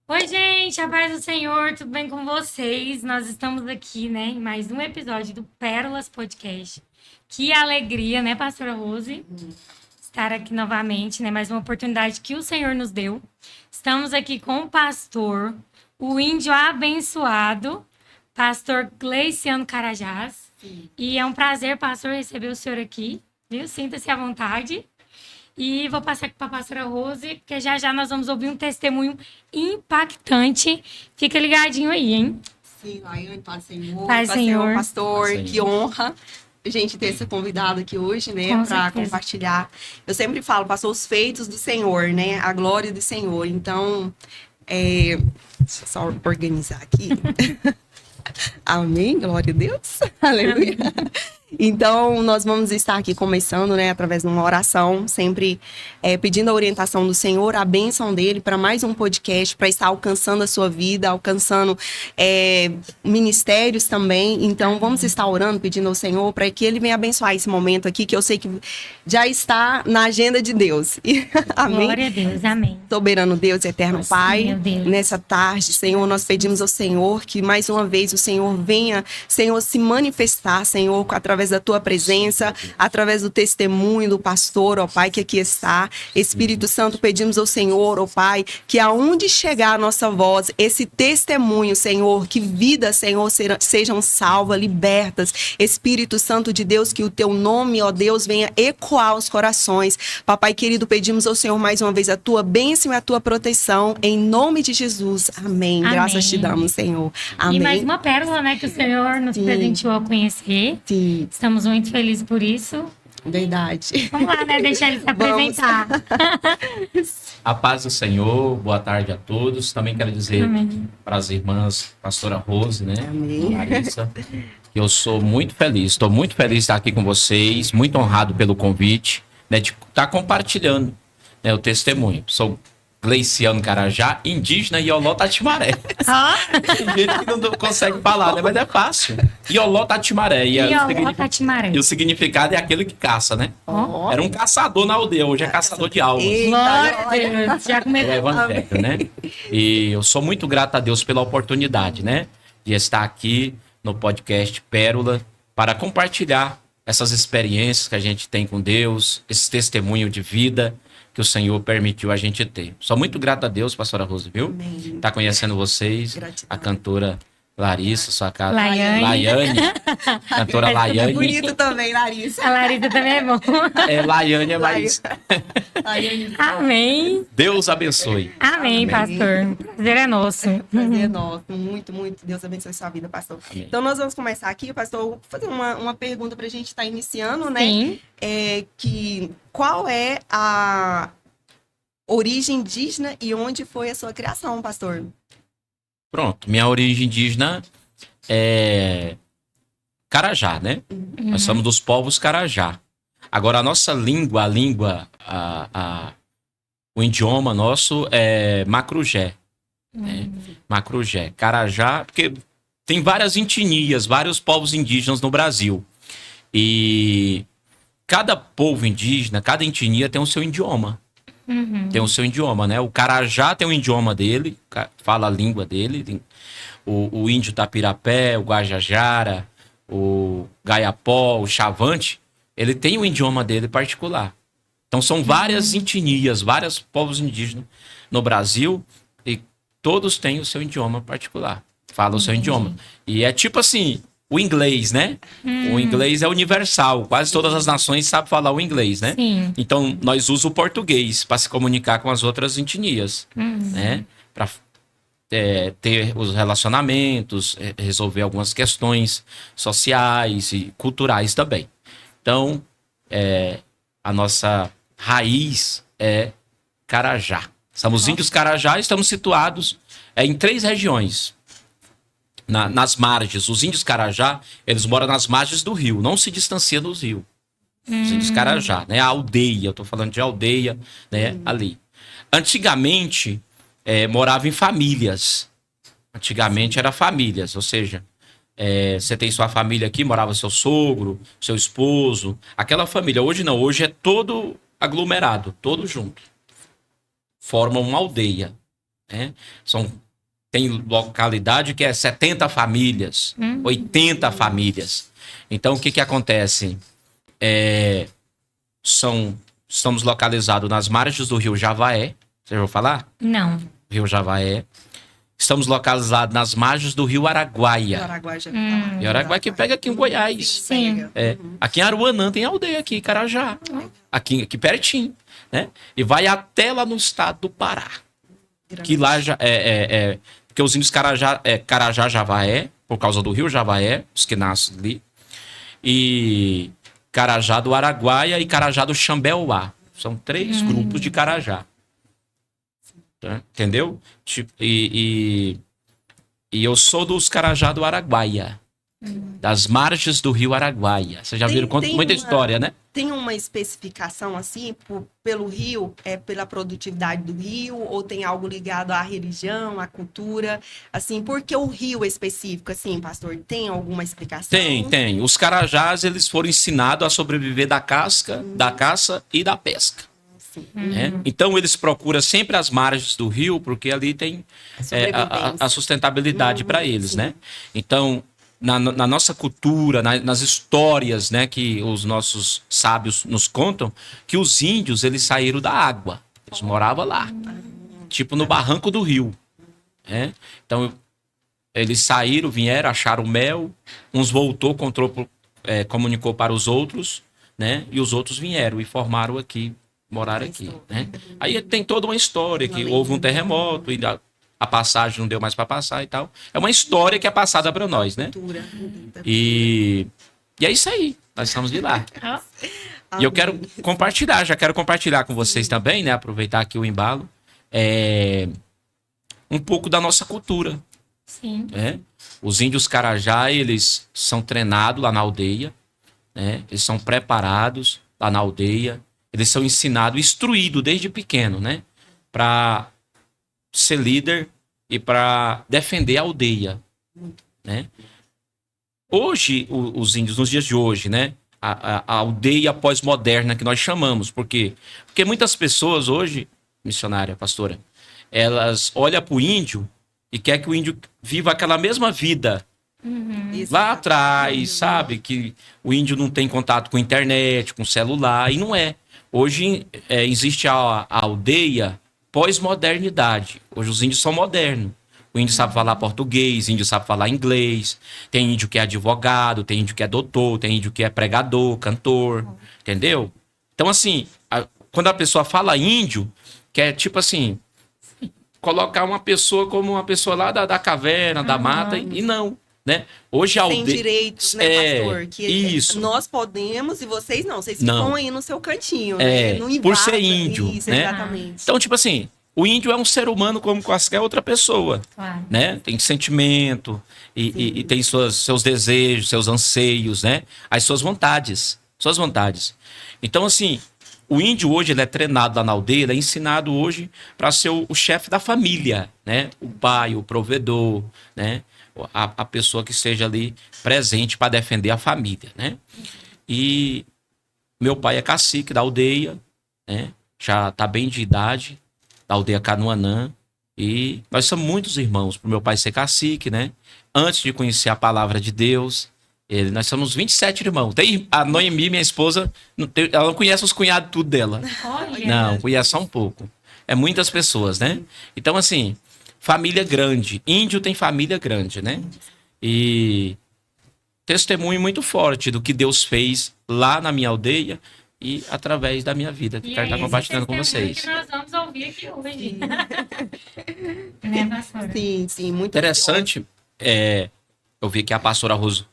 Oi, gente, a paz do Senhor, tudo bem com vocês? Nós estamos aqui, né, em mais um episódio do Pérolas Podcast. Que alegria, né, pastora Rose, estar aqui novamente, né, mais uma oportunidade que o Senhor nos deu. Estamos aqui com o pastor, o índio abençoado, pastor Gleiciano Carajás. E é um prazer, pastor, receber o senhor aqui, viu? Sinta-se à vontade. E vou passar aqui para a pastora Rose, porque já já nós vamos ouvir um testemunho impactante. Fica ligadinho aí, hein? Sim, Laiane, paz do Senhor. Paz do Senhor. Pastor, Paz do que honra a gente ter esse convidado aqui hoje, né, Com para certeza. compartilhar. Eu sempre falo, pastor, os feitos do Senhor, né, a glória do Senhor. Então, deixa eu só organizar aqui. Amém, glória a Deus, aleluia. Então, nós vamos estar aqui começando, né, através de uma oração, sempre pedindo a orientação do Senhor, a bênção dele para mais um podcast, para estar alcançando a sua vida, alcançando ministérios também. Então, vamos estar orando, pedindo ao Senhor para que ele venha abençoar esse momento aqui, que eu sei que já está na agenda de Deus. Amém? Glória a Deus, amém. Soberano Deus, eterno Sim, Pai, meu Deus. nessa tarde, Senhor, nós pedimos ao Senhor que mais uma vez o Senhor venha, Senhor, se manifestar, Senhor, através da tua presença, através do testemunho do pastor, ó Pai, que aqui está. Espírito Santo, pedimos ao Senhor, ó Pai, que aonde chegar a nossa voz, esse testemunho, Senhor, que vidas, Senhor, sejam salvas, libertas. Espírito Santo de Deus, que o teu nome, ó Deus, venha ecoar os corações. Papai querido, pedimos ao Senhor mais uma vez a tua bênção e a tua proteção, em nome de Jesus. Amém. Amém. Graças te damos, Senhor. Amém. E mais uma pérola, né, que o Senhor nos Sim. presenteou a conhecer. Sim, Estamos muito felizes por isso. verdade. Vamos lá, né, deixar ele se Vamos. apresentar. A paz do Senhor, boa tarde a todos. Também quero dizer Amém. para as irmãs, pastora Rose, né? Amém. Larissa, que eu sou muito feliz, estou muito feliz de estar aqui com vocês, muito honrado pelo convite, né, de estar compartilhando, né, o testemunho. Sou Gleiciano Carajá, indígena Ioló Tatimaré. Tem gente que não consegue falar, né? Mas é fácil. Ioló Tatimaré. E o ó, significado- Tatimaré. e o significado é aquele que caça, né? Ó. Era um caçador na aldeia, hoje é caçador de almas. Eita, Glória a glória. Deus. Já O começou. evangelho, né? E eu sou muito grato a Deus pela oportunidade, né? De estar aqui no podcast Pérola para compartilhar essas experiências que a gente tem com Deus, esse testemunho de vida que o Senhor permitiu a gente ter. Sou muito grato a Deus, pastora Rose, viu? Amém. Tá conhecendo vocês, Gratidão. a cantora Larissa, sua casa. Laiane. Laiane. Cantora Laiane. Bonito também, Larissa. A Larissa também é bom. Laiane é mais. Laiane, Amém. Deus abençoe. Amém, pastor. O prazer é nosso. prazer nosso. Muito, muito. Deus abençoe sua vida, pastor. Amém. Então, nós vamos começar aqui, pastor, vou fazer uma pergunta para a gente estar iniciando, né? Sim. Qual é a origem indígena e onde foi a sua criação, pastor? Pronto, minha origem indígena é Carajá, né? Nós somos dos povos Carajá. Agora, a nossa língua, o idioma nosso é Macrugé. Né? Macrugé. Carajá, porque tem várias etnias, vários povos indígenas no Brasil. E cada povo indígena, cada etnia tem o seu idioma. Tem o seu idioma, né? O Carajá tem o idioma dele, fala a língua dele. Tem o índio Tapirapé, o Guajajara, o Gaiapó, o Chavante, ele tem o idioma dele particular. Então são várias etnias, vários povos indígenas no Brasil e todos têm o seu idioma particular. Falam o seu idioma. E é tipo assim, o inglês, né? O inglês é universal. Quase todas as nações sabem falar o inglês, né? Sim. Então, nós usamos o português para se comunicar com as outras etnias, né? Para ter os relacionamentos, resolver algumas questões sociais e culturais também. Então, a nossa raiz é Carajá. Somos índios Carajá e estamos situados em 3 regiões. Nas margens. Os índios Carajá, eles moram nas margens do rio, não se distancia dos rios. Os índios Carajá, né? A aldeia, eu tô falando de aldeia, né? Ali. Antigamente, morava em famílias. Antigamente era famílias, ou seja, você tem sua família aqui, morava seu sogro, seu esposo, aquela família. Hoje não, hoje é todo aglomerado, todo junto. Formam uma aldeia. né? Tem localidade que é 70 famílias, 80 famílias. Então, o que acontece? Estamos localizados nas margens do rio Javaé. Você já ouviu falar? Não. Rio Javaé. Estamos localizados nas margens do rio Araguaia. Araguaia já fala. E Araguaia que pega aqui em Goiás. Sim. Aqui em Aruanã tem aldeia aqui, Carajá. Aqui pertinho, né? E vai até lá no estado do Pará. Que lá já porque os índios Carajá Javaé, por causa do rio Javaé, os que nascem ali. E Carajá do Araguaia e Carajá do Xambeuá. São 3 grupos de Carajá. Tá? Entendeu? E eu sou dos Carajá do Araguaia. Das margens do rio Araguaia. Vocês já viram muita história, né? Tem uma especificação assim, pelo rio, pela produtividade do rio, ou tem algo ligado à religião, à cultura? Assim, por que o rio específico, assim, pastor? Tem alguma explicação? Tem. Os Carajás, eles foram ensinados a sobreviver da caça e da pesca. Né? Então, eles procuram sempre as margens do rio, porque ali tem a sustentabilidade para eles, sim. né? Então, na nossa cultura, nas histórias, né, que os nossos sábios nos contam, que os índios, eles saíram da água. Eles moravam lá. Tipo no barranco do rio. Né? Então, eles saíram, vieram, acharam mel. Uns voltou, comunicou para os outros, né? E os outros vieram e formaram aqui, moraram aqui. Né? Aí tem toda uma história, que houve um terremoto e a passagem não deu mais para passar e tal. É uma história que é passada para nós, né? E é isso aí. Nós estamos de lá. E eu quero compartilhar com vocês também, né? Aproveitar aqui o embalo. Um pouco da nossa cultura. Sim. Né? Os índios Carajá, eles são treinados lá na aldeia. Né? Eles são preparados lá na aldeia. Eles são ensinados, instruídos desde pequeno, né? Para ser líder e para defender a aldeia, né? Hoje, os índios, nos dias de hoje, né? A aldeia pós-moderna que nós chamamos. Por quê? Porque muitas pessoas hoje, missionária, pastora, elas olham para o índio e quer que o índio viva aquela mesma vida lá atrás, sabe? Que o índio não tem contato com internet, com celular, e não é. Hoje existe a aldeia pós-modernidade. Hoje os índios são modernos. O índio sabe falar português, o índio sabe falar inglês, tem índio que é advogado, tem índio que é doutor, tem índio que é pregador, cantor, entendeu? Então, assim, quando a pessoa fala índio, que é tipo assim, colocar uma pessoa como uma pessoa lá da caverna, da mata, e não, né? Hoje a aldeia... Sem direitos, né, pastor? Que isso. Nós podemos e vocês não. Vocês não. ficam aí no seu cantinho, né? Não por ser índio, isso, né? Exatamente. Então, tipo assim, o índio é um ser humano como qualquer outra pessoa, Claro. né? Tem sentimento e tem seus desejos, seus anseios, né? As suas vontades. Então, assim, o índio hoje ele é treinado lá na aldeia, ele é ensinado hoje para ser o chefe da família, né? O pai, o provedor, né? A pessoa que esteja ali presente para defender a família, né? E meu pai é cacique da aldeia, né? Já está bem de idade, da aldeia Canoanã, e nós somos muitos irmãos, para o meu pai ser cacique, né? Antes de conhecer a palavra de Deus, nós somos 27 irmãos. Tem a Noemi, minha esposa, ela não conhece os cunhados tudo dela. Olha. Não, conhece só um pouco. É muitas pessoas, né? Então, assim, família grande. Índio tem família grande, né? E testemunho muito forte do que Deus fez lá na minha aldeia e através da minha vida, que quero estar compartilhando com vocês. Que nós vamos ouvir aqui hoje. Né, pastora? Sim, muito Interessante, eu vi que a pastora Rosa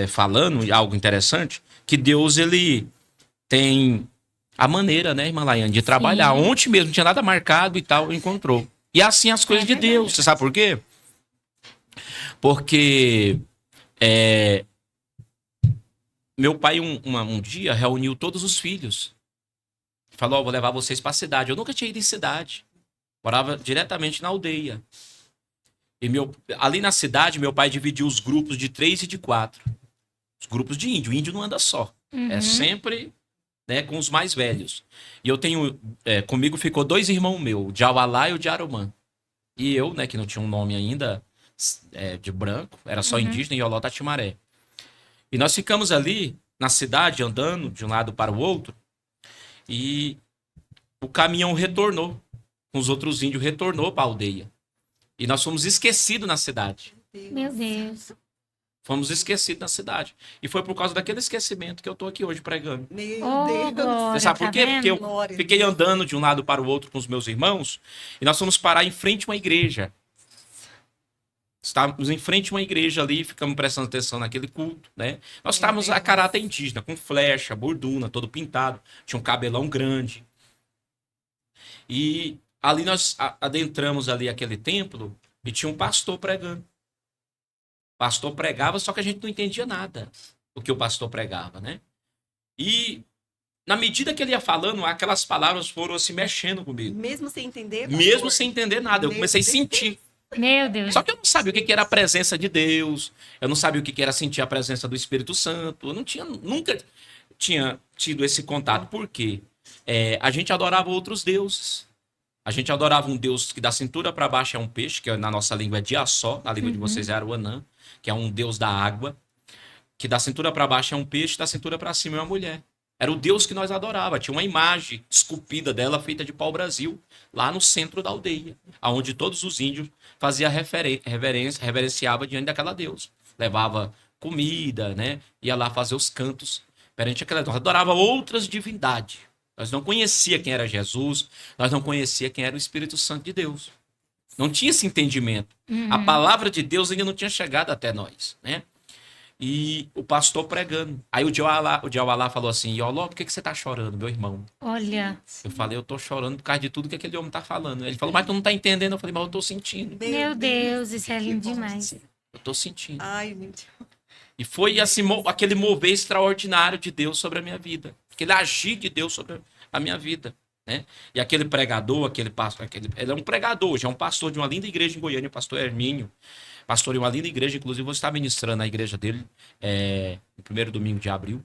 falando algo interessante, que Deus, ele tem a maneira, né, irmã Laiane, de trabalhar. Sim. Ontem mesmo, não tinha nada marcado e tal, encontrou. E assim as coisas de Deus. Você sabe por quê? Porque meu pai um dia reuniu todos os filhos. Falou, vou levar vocês para a cidade. Eu nunca tinha ido em cidade. Morava diretamente na aldeia. E ali na cidade, meu pai dividiu os grupos de 3 e de 4. Os grupos de índio. O índio não anda só. É sempre, né, com os mais velhos. E eu tenho... comigo ficou 2 irmãos meus, o de Aualá e o de Arumã. E eu, né, que não tinha um nome ainda de branco, era só indígena, Ioló Tatimaré. E nós ficamos ali na cidade, andando de um lado para o outro, e o caminhão retornou, com os outros índios, retornou para a aldeia. E nós fomos esquecidos na cidade. Meu Deus. Fomos esquecidos na cidade. E foi por causa daquele esquecimento que eu tô aqui hoje pregando. Meu Oh, Deus. glória, Você sabe por tá quê? Porque eu vendo? Glória. fiquei andando de um lado para o outro com os meus irmãos e nós fomos parar em frente a uma igreja. Estávamos em frente a uma igreja ali, ficamos prestando atenção naquele culto, né? Nós estávamos a caráter indígena, com flecha, borduna, todo pintado, tinha um cabelão grande. E ali nós adentramos ali aquele templo e tinha um pastor pregando. O pastor pregava, só que a gente não entendia nada do que o pastor pregava, né? E na medida que ele ia falando, aquelas palavras foram se mexendo comigo. Mesmo sem entender, pastor? Mesmo sem entender nada, eu comecei a sentir. Meu Deus. Só que eu não sabia o que era a presença de Deus, eu não sabia o que era sentir a presença do Espírito Santo, eu nunca tinha tido esse contato. Por quê? A gente adorava outros deuses. A gente adorava um Deus que da cintura para baixo é um peixe, que na nossa língua é Diassó, na língua de vocês é Aruanã, que é um Deus da água, que da cintura para baixo é um peixe, da cintura para cima é uma mulher. Era o Deus que nós adorava. Tinha uma imagem esculpida dela feita de pau-brasil, lá no centro da aldeia, onde todos os índios faziam reverenciavam diante daquela deusa. Levava comida, né? Ia lá fazer os cantos perante aquela deusa. Adorava outras divindades. Nós não conhecia quem era Jesus, nós não conhecia quem era o Espírito Santo de Deus. Não tinha esse entendimento. A palavra de Deus ainda não tinha chegado até nós, né? E o pastor pregando. Aí o Diaualá falou assim: Ioló, por que você tá chorando, meu irmão? Olha. Eu falei: eu tô chorando por causa de tudo que aquele homem tá falando. Ele falou: mas tu não tá entendendo? Eu falei: mas eu tô sentindo. Meu Deus, isso é lindo demais. Eu tô sentindo. Ai, meu Deus. E foi assim, aquele mover extraordinário de Deus sobre a minha vida. Aquele agir de Deus sobre a minha vida, né? E aquele pregador, aquele pastor, ele é um pregador, já é um pastor de uma linda igreja em Goiânia, o pastor Hermínio. Pastor em uma linda igreja, inclusive vou estar ministrando na igreja dele no primeiro domingo de abril.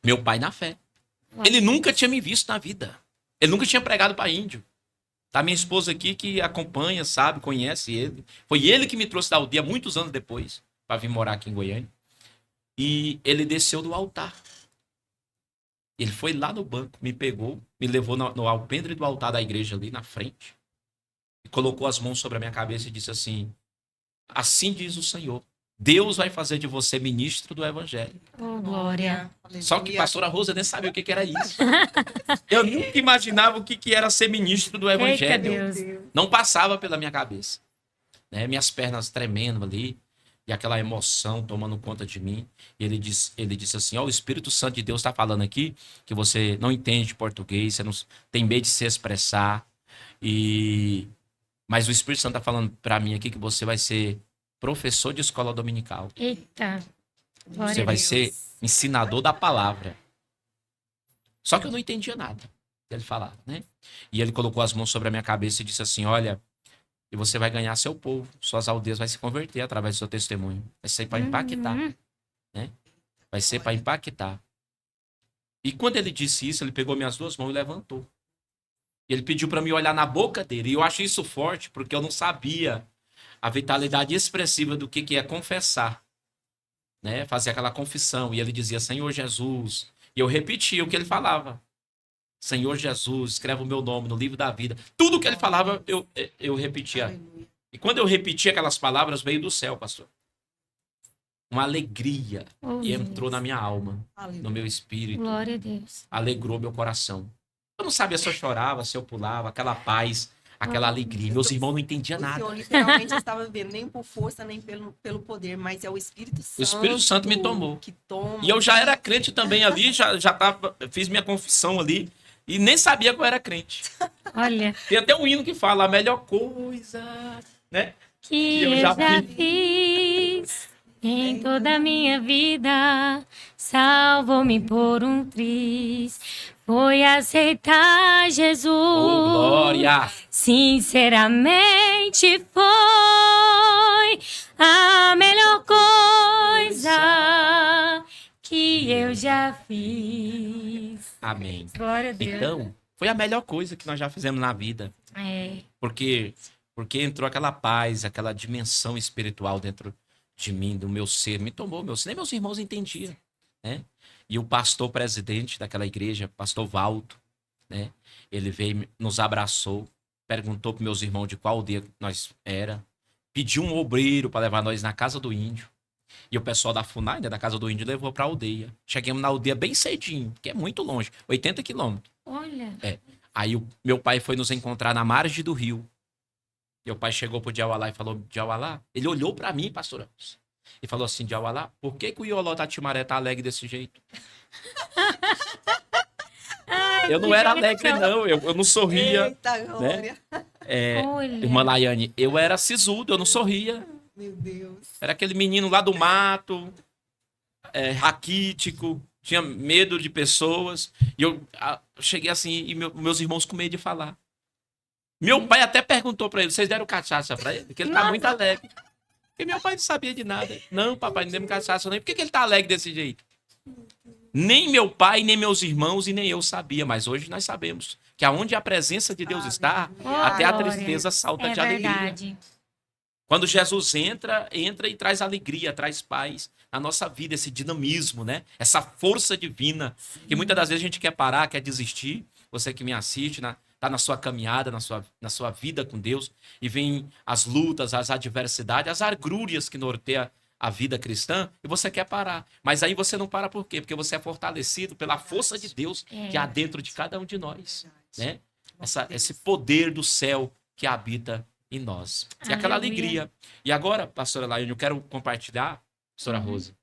Meu pai na fé. Ele nunca tinha me visto na vida. Ele nunca tinha pregado para índio. Tá minha esposa aqui que acompanha, sabe, conhece ele. Foi ele que me trouxe da aldeia muitos anos depois para vir morar aqui em Goiânia. E ele desceu do altar. Ele foi lá no banco, me pegou, me levou no alpendre do altar da igreja ali na frente. E colocou as mãos sobre a minha cabeça e disse assim: assim diz o Senhor, Deus vai fazer de você ministro do Evangelho. Oh, glória. Só que pastora Rosa nem sabia o que era isso. Eu nunca imaginava o que era ser ministro do Eita, Evangelho. Deus. Não passava pela minha cabeça. Né? Minhas pernas tremendo ali, e aquela emoção tomando conta de mim. E ele disse assim: ó, o Espírito Santo de Deus está falando aqui que você não entende português, você não tem medo de se expressar. Mas o Espírito Santo está falando para mim aqui que você vai ser professor de escola dominical. Eita. Glória Você a vai Deus. ser ensinador da palavra. Só que eu não entendia nada que ele falava, né? E ele colocou as mãos sobre a minha cabeça e disse assim: olha, e você vai ganhar seu povo, suas aldeias vai se converter através do seu testemunho. Vai ser para impactar, né? Vai ser para impactar. E quando ele disse isso, ele pegou minhas duas mãos e levantou. E ele pediu para me olhar na boca dele. E eu acho isso forte, porque eu não sabia a vitalidade expressiva do que é confessar, né? Fazer aquela confissão. E ele dizia: Senhor Jesus. E eu repetia o que ele falava: Senhor Jesus, escreve o meu nome no livro da vida. Tudo que ele falava, eu repetia. Aleluia. E quando eu repetia aquelas palavras, veio do céu, pastor. Uma alegria Oh, e entrou Deus. na minha alma, Aleluia. no meu espírito. Glória a Deus. Alegrou meu coração. Eu não sabia se eu chorava, se eu pulava, aquela paz, aquela alegria. Meus irmãos não entendiam O nada. Senhor literalmente estava vendo, nem por força, nem pelo poder, mas é o Espírito Santo. O Espírito Santo me tomou. Que toma. E eu já era crente também ali, fiz minha confissão ali e nem sabia que eu era crente. Olha. Tem até um hino que fala: a melhor coisa, né? Que eu já fiz em toda a minha vida, salvou-me por um triz, foi aceitar Jesus. Oh, glória! Sinceramente foi a melhor coisa que eu já fiz. Amém. Glória a Deus. Então, foi a melhor coisa que nós já fizemos na vida. É. Porque Porque entrou aquela paz, aquela dimensão espiritual dentro de mim, do meu ser. Me tomou, nem meus irmãos entendiam, né? E o pastor presidente daquela igreja, pastor Valdo, né? Ele veio, nos abraçou, perguntou para meus irmãos de qual aldeia nós era, pediu um obreiro para levar nós na casa do índio. E o pessoal da FUNAI, né, da casa do índio, levou para a aldeia. Chegamos na aldeia bem cedinho, que é muito longe, 80 quilômetros. Olha. Aí o meu pai foi nos encontrar na margem do rio. Meu pai chegou pro Djaualá e falou: Djaualá, ele olhou para mim, pastor, e falou assim: Djaualá, por que o Ioló Tatimaré tá alegre desse jeito? Eu não era alegre, não. Eu não sorria. Eita, glória. Olha. Irmã Laiane, eu era sisudo, eu não sorria. Meu Deus. Era aquele menino lá do mato, raquítico, tinha medo de pessoas. E eu cheguei assim, e meus irmãos com medo de falar. Meu pai até perguntou pra ele: vocês deram cachaça pra ele? Porque ele tá muito alegre. Porque meu pai não sabia de nada. Não, papai, não demos cachaça nem. Por que ele tá alegre desse jeito? Nem meu pai, nem meus irmãos e nem eu sabia. Mas hoje nós sabemos que aonde a presença de Deus está, até a glória. tristeza salta É de alegria. verdade. Quando Jesus entra e traz alegria, traz paz na nossa vida, esse dinamismo, né? Essa força divina, que muitas das vezes a gente quer parar, quer desistir. Você que me assiste, tá na sua caminhada, na sua vida com Deus, e vem as lutas, as adversidades, as agrúrias que norteiam a vida cristã, e você quer parar. Mas aí você não para por quê? Porque você é fortalecido pela força de Deus que há dentro de cada um de nós, né? Esse poder do céu que habita em nós. E aquela Aleluia. alegria. E agora, pastora Laiane, eu quero compartilhar, pastora Rose,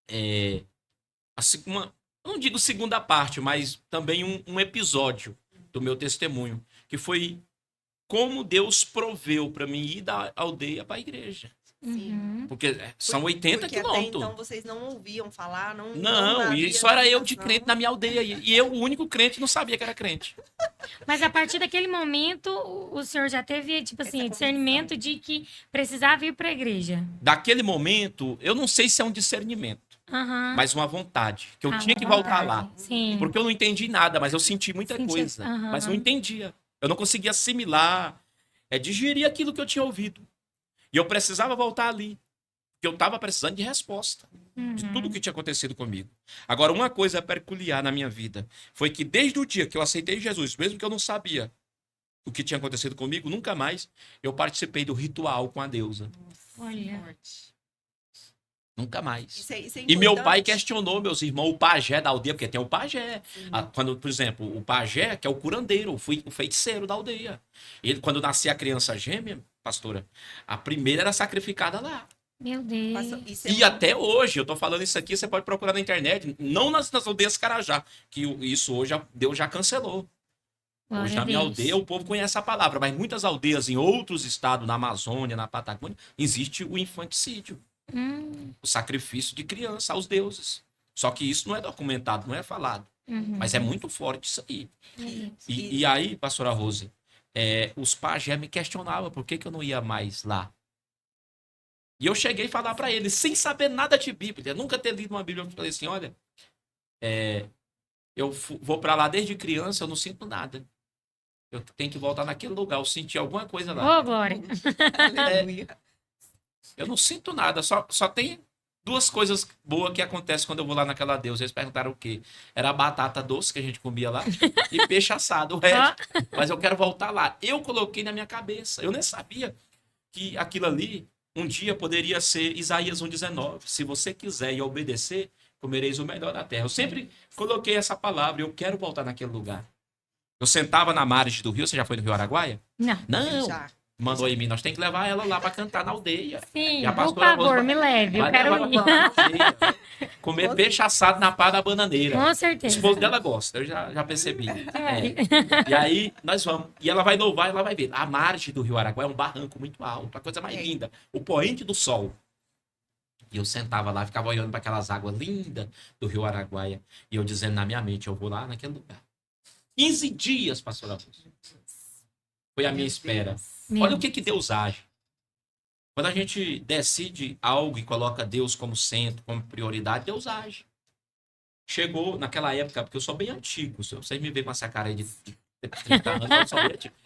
eu não digo segunda parte, mas também um episódio do meu testemunho, que foi como Deus proveu para mim ir da aldeia para a igreja. Uhum. Porque são 80 Porque até quilômetros. então vocês não ouviam falar, Não, havia e só era eu de visitação. crente na minha aldeia. E eu, o único crente, não sabia que era crente. Mas a partir daquele momento, o senhor já teve, tipo assim, discernimento de que precisava ir pra igreja. Daquele momento, eu não sei se é um discernimento, Aham. mas uma vontade, que eu Ah, tinha que voltar vontade. lá. Sim. Porque eu não entendi nada, mas eu senti muita Senti- coisa. aham. Mas não entendia. Eu não conseguia assimilar, digerir aquilo que eu tinha ouvido. E eu precisava voltar ali. Porque eu estava precisando de resposta de tudo o que tinha acontecido comigo. Agora, uma coisa peculiar na minha vida foi que desde o dia que eu aceitei Jesus, mesmo que eu não sabia o que tinha acontecido comigo, nunca mais eu participei do ritual com a deusa. Olha. Nunca mais. Isso é E meu pai importante. questionou meus irmãos, o pajé da aldeia, porque tem o pajé. Quando, por exemplo, o pajé, que é o curandeiro, o feiticeiro da aldeia. Ele, quando nascia a criança gêmea, pastora, a primeira era sacrificada lá. Meu Deus. Pastor, isso é E até hoje, eu tô falando isso aqui, você pode procurar na internet, não nas aldeias Carajá, que isso hoje Deus já cancelou. Glória Hoje a na minha Deus. aldeia o povo conhece a palavra, mas muitas aldeias em outros estados, na Amazônia, na Patagônia, existe o infanticídio, o sacrifício de criança aos deuses. Só que isso não é documentado, não é falado. Mas é muito forte isso aí. E aí, pastora Rose, os pajés me questionavam por que eu não ia mais lá. E eu cheguei a falar para ele, sem saber nada de Bíblia, nunca ter lido uma Bíblia, eu falei assim, olha, eu vou para lá desde criança, eu não sinto nada. Eu tenho que voltar naquele lugar, eu senti alguma coisa lá. Ô, Glória. Aleluia. Eu não sinto nada, só tem duas coisas boas que acontecem quando eu vou lá naquela deusa. Eles perguntaram o quê? Era a batata doce que a gente comia lá e peixe assado, o resto. Mas eu quero voltar lá. Eu coloquei na minha cabeça, eu nem sabia que aquilo ali um dia poderia ser Isaías 1,19. Se você quiser e obedecer, comereis o melhor da terra. Eu sempre coloquei essa palavra, eu quero voltar naquele lugar. Eu sentava na margem do rio, você já foi no Rio Araguaia? Não. Não. Já. Mandou em mim, nós temos que levar ela lá para cantar na aldeia. Sim, E a por pastora favor, Rosa me leve. Eu vai quero levar ir. ela lá na aldeia. Comer peixe assado na pá da bananeira. Com O certeza. esposo dela gosta, eu já percebi. E aí nós vamos. E ela vai louvar, ela vai ver. A margem do Rio Araguaia é um barranco muito alto, a coisa mais linda. O poente do sol. E eu sentava lá, ficava olhando para aquelas águas lindas do Rio Araguaia. E eu dizendo na minha mente, eu vou lá naquele lugar. 15 dias, pastor Augusto. Foi a minha espera. Olha o que Deus age. Quando a gente decide algo e coloca Deus como centro, como prioridade, Deus age. Chegou naquela época, porque eu sou bem antigo, vocês me veem com essa cara aí de 30 anos,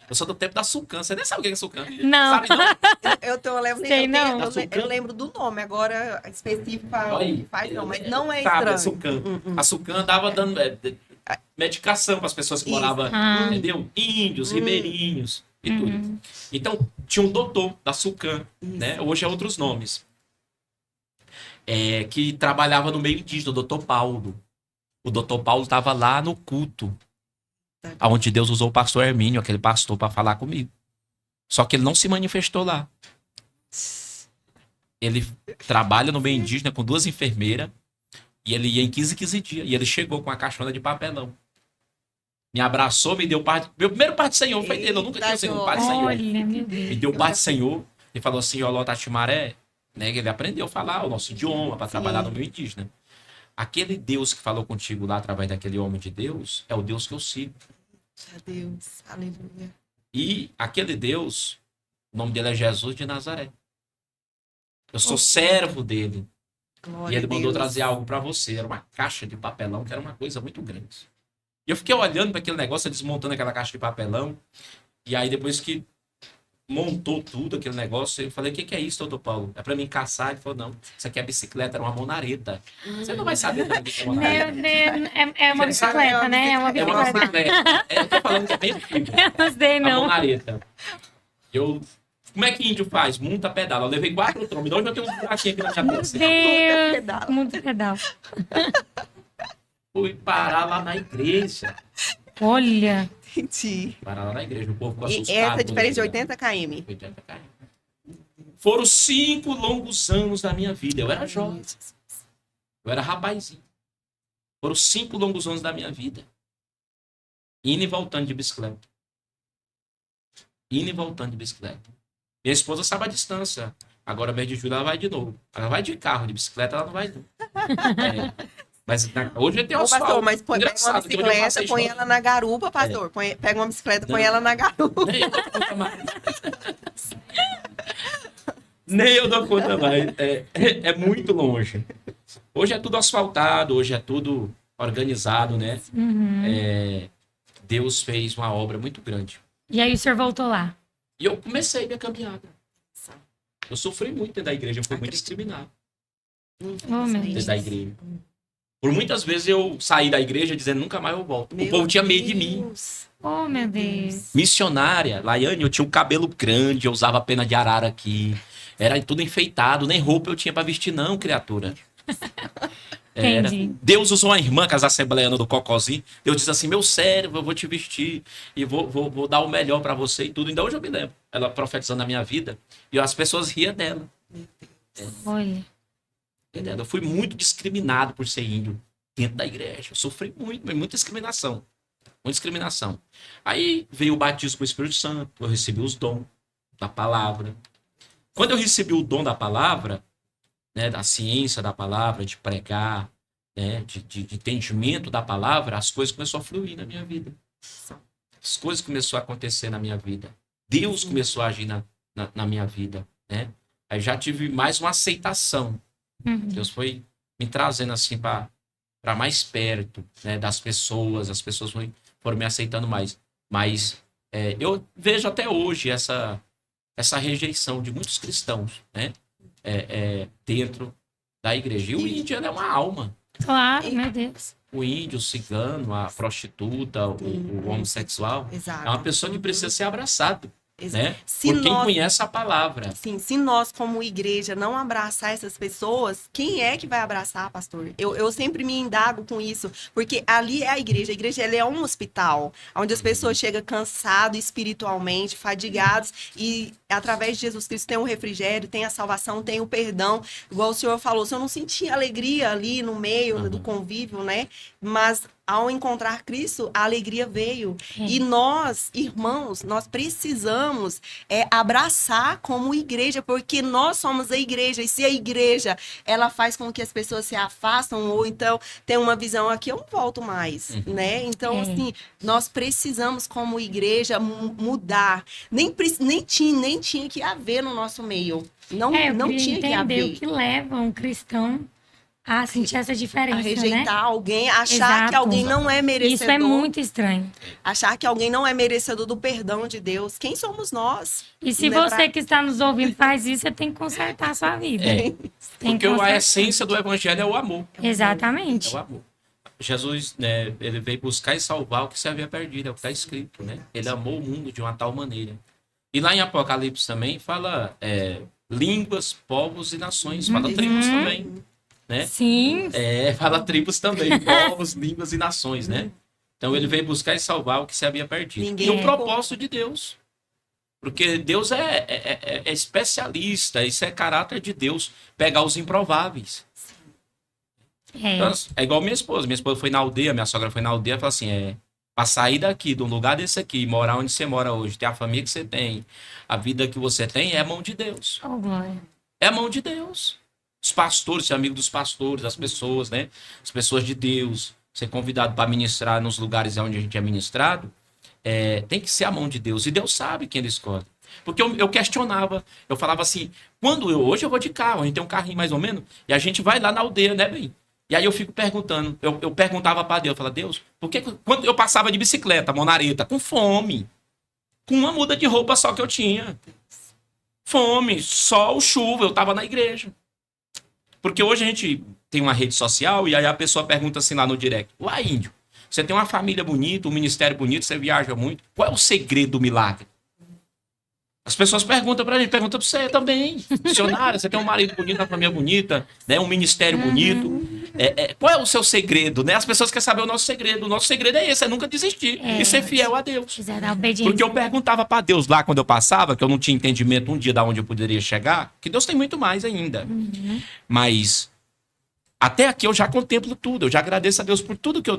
eu sou do tempo da Sucan. Você nem sabe o que é Sucan. Não. Sabe, não? Eu lembro, Sei não. eu lembro do nome, agora específico Aí, faz não, mas não é sabe, a estranho. Sucan. A Sucan dava dando medicação para as pessoas que Isso. moravam, Ah. entendeu? Índios, ribeirinhos e tudo. Então, tinha um doutor da Sucan, né? Hoje é outros nomes. Que trabalhava no meio indígena, o doutor Paulo. O doutor Paulo estava lá no culto, onde Deus usou o pastor Hermínio, aquele pastor, para falar comigo. Só que ele não se manifestou lá. Ele trabalha no meio indígena com 2 enfermeiras e ele ia em 15 dias. E ele chegou com a caixona de papelão. Me abraçou, me deu parte. Meu primeiro parte do Senhor foi dele. Eu nunca tinha sido um parte do Senhor. Olha, meu Deus. Me deu parte do Senhor e falou assim: Oló Tatimaré, né? Que ele aprendeu a falar o nosso idioma para trabalhar no meio indígena. Aquele Deus que falou contigo lá através daquele homem de Deus é o Deus que eu sigo. Deus, aleluia. E aquele Deus, o nome dele é Jesus de Nazaré. Eu sou servo dele. Glória E ele a mandou Deus. trazer algo para você. Era uma caixa de papelão, que era uma coisa muito grande. E eu fiquei olhando para aquele negócio, desmontando aquela caixa de papelão. E aí, depois que montou tudo, aquele negócio, eu falei: o que é isso, doutor Paulo? É para mim caçar? Ele falou: não, isso aqui é bicicleta, era uma monareta. Você não vai saber também o que é Meu monareta. Deus, é uma Você sabe, bicicleta, né? É uma É uma bicicleta. bicicleta. Eu tô falando que é bem antigo. Eu não sei, A não. monareta. Como é que índio faz? Monta pedala. Eu levei 4 trombos. Hoje eu tenho um buraquinho aqui na Meu cabeça. Deus, pedal. muito pedal. Fui parar lá na igreja. Olha, Entendi. Parar lá na igreja. O povo ficou E assustado. essa é diferente de né? 80 km. 80 km. Foram 5 longos anos da minha vida. Eu era jovem. Eu era rapazinho. Foram 5 longos anos da minha vida. Indo e voltando de bicicleta. Indo e voltando de bicicleta. Minha esposa sabe a distância. Agora, mês de julho, ela vai de novo. Ela vai de carro, de bicicleta, ela não vai. Não. Mas hoje tem Ô, asfalto. pastor, mas pega uma Engraçado, que hoje eu bicicleta, passei põe chorando. ela na garupa, pastor. Pega uma bicicleta, põe Não. ela na garupa. Nem eu dou conta mais. Nem eu dou conta mais. É muito longe. Hoje é tudo asfaltado, hoje é tudo organizado, né? Deus fez uma obra muito grande. e aí o senhor voltou lá. E eu comecei minha caminhada. Eu sofri muito dentro da igreja, eu fui muito discriminado Oh, meu dentro Deus. da igreja. Por muitas vezes eu saí da igreja dizendo: nunca mais eu volto. O povo tinha medo de mim. Oh, meu Deus. Missionária, Laiane, eu tinha um cabelo grande, eu usava pena de arara aqui. Era tudo enfeitado, nem roupa eu tinha pra vestir, não, criatura. Era. Entendi. Deus usou uma irmã, que as assembleianas do Cocozinho. Deus disse assim: meu servo, eu vou te vestir e vou dar o melhor pra você e tudo. Ainda hoje eu me lembro. Ela profetizando na minha vida e as pessoas riam dela. Olha. Eu fui muito discriminado por ser índio dentro da igreja. Eu sofri muita discriminação. Muita discriminação. Aí veio o batismo com o Espírito Santo. Eu recebi os dons da palavra. Quando eu recebi o dom da palavra, né, da ciência da palavra, de pregar, né, de entendimento da palavra, as coisas começaram a fluir na minha vida. As coisas começaram a acontecer na minha vida. Deus começou a agir na minha vida. Né? Aí já tive mais uma aceitação. Deus foi me trazendo assim para mais perto, né, das pessoas. As pessoas foram me aceitando mais. Mas eu vejo até hoje essa rejeição de muitos cristãos, né, dentro da igreja. E o índio é uma alma. Claro, meu Deus. O índio, o cigano, a prostituta, o homossexual, Exato. é uma pessoa que precisa ser abraçado, né? Se Por quem nós- conhece a palavra. Sim, se nós, como igreja, não abraçar essas pessoas, quem é que vai abraçar, pastor? Eu sempre me indago com isso, porque ali é a igreja ela é um hospital, onde as pessoas chegam cansadas espiritualmente, fadigados, e através de Jesus Cristo tem o refrigério, tem a salvação, tem o perdão. Igual o senhor falou, o senhor não sentia alegria ali no meio do convívio, né? Mas ao encontrar Cristo, a alegria veio. E nós, irmãos, nós precisamos abraçar como igreja, porque nós somos a igreja. E se a igreja, ela faz com que as pessoas se afastam, ou então tem uma visão aqui, eu não volto mais, né? Então, assim, nós precisamos como igreja mudar. Nem tinha que haver no nosso meio. Não Eu queria tinha que entender haver. o que leva um cristão a sentir essa A diferença, rejeitar né? alguém, achar Exato. que alguém não é merecedor. Isso é muito estranho. Achar que alguém não é merecedor do perdão de Deus. Quem somos nós? E se Não é você que está nos ouvindo faz isso, você tem que consertar a sua vida. É. Tem Porque que a consertar. essência do evangelho é o amor. Exatamente. É o amor. Jesus, né, ele veio buscar e salvar o que se havia perdido, é o que está escrito, né? Ele amou o mundo de uma tal maneira. E lá em Apocalipse também fala línguas, povos e nações. Fala tribos também, né? Sim. Fala tribos também, povos, línguas e nações, né? Então ele veio buscar e salvar o que se havia perdido. Ninguém E o ficou- propósito de Deus. Porque Deus é especialista, isso é caráter de Deus, pegar os improváveis. É. Então, é igual minha esposa. Minha esposa foi na aldeia, minha sogra foi na aldeia e falou assim: pra sair daqui, de um lugar desse aqui, morar onde você mora hoje, ter a família que você tem, a vida que você tem, é mão de Deus. Oh, glória. É mão de Deus. Os pastores, ser amigo dos pastores, as pessoas, né? As pessoas de Deus, ser convidado para ministrar nos lugares onde a gente é ministrado, tem que ser a mão de Deus. E Deus sabe quem ele escolhe. Porque eu questionava, eu falava assim, hoje eu vou de carro, a gente tem um carrinho mais ou menos, e a gente vai lá na aldeia, né, bem? E aí eu fico perguntando, eu perguntava para Deus, eu falava, Deus, por que quando eu passava de bicicleta, monareta, com fome, com uma muda de roupa só que eu tinha, fome, sol, chuva, eu tava na igreja. Porque hoje a gente tem uma rede social e aí a pessoa pergunta assim lá no direct, uai, índio, você tem uma família bonita, um ministério bonito, você viaja muito, qual é o segredo do milagre? As pessoas perguntam pra gente, perguntam pra você também. Missionária, você tem um marido bonito, uma família bonita, né? Um ministério bonito. Qual é o seu segredo, né? As pessoas querem saber o nosso segredo. O nosso segredo é esse, é nunca desistir e ser fiel a Deus. Quiser dar obediência. Porque eu perguntava pra Deus lá quando eu passava, que eu não tinha entendimento um dia de onde eu poderia chegar, que Deus tem muito mais ainda. Mas até aqui eu já contemplo tudo, eu já agradeço a Deus por tudo que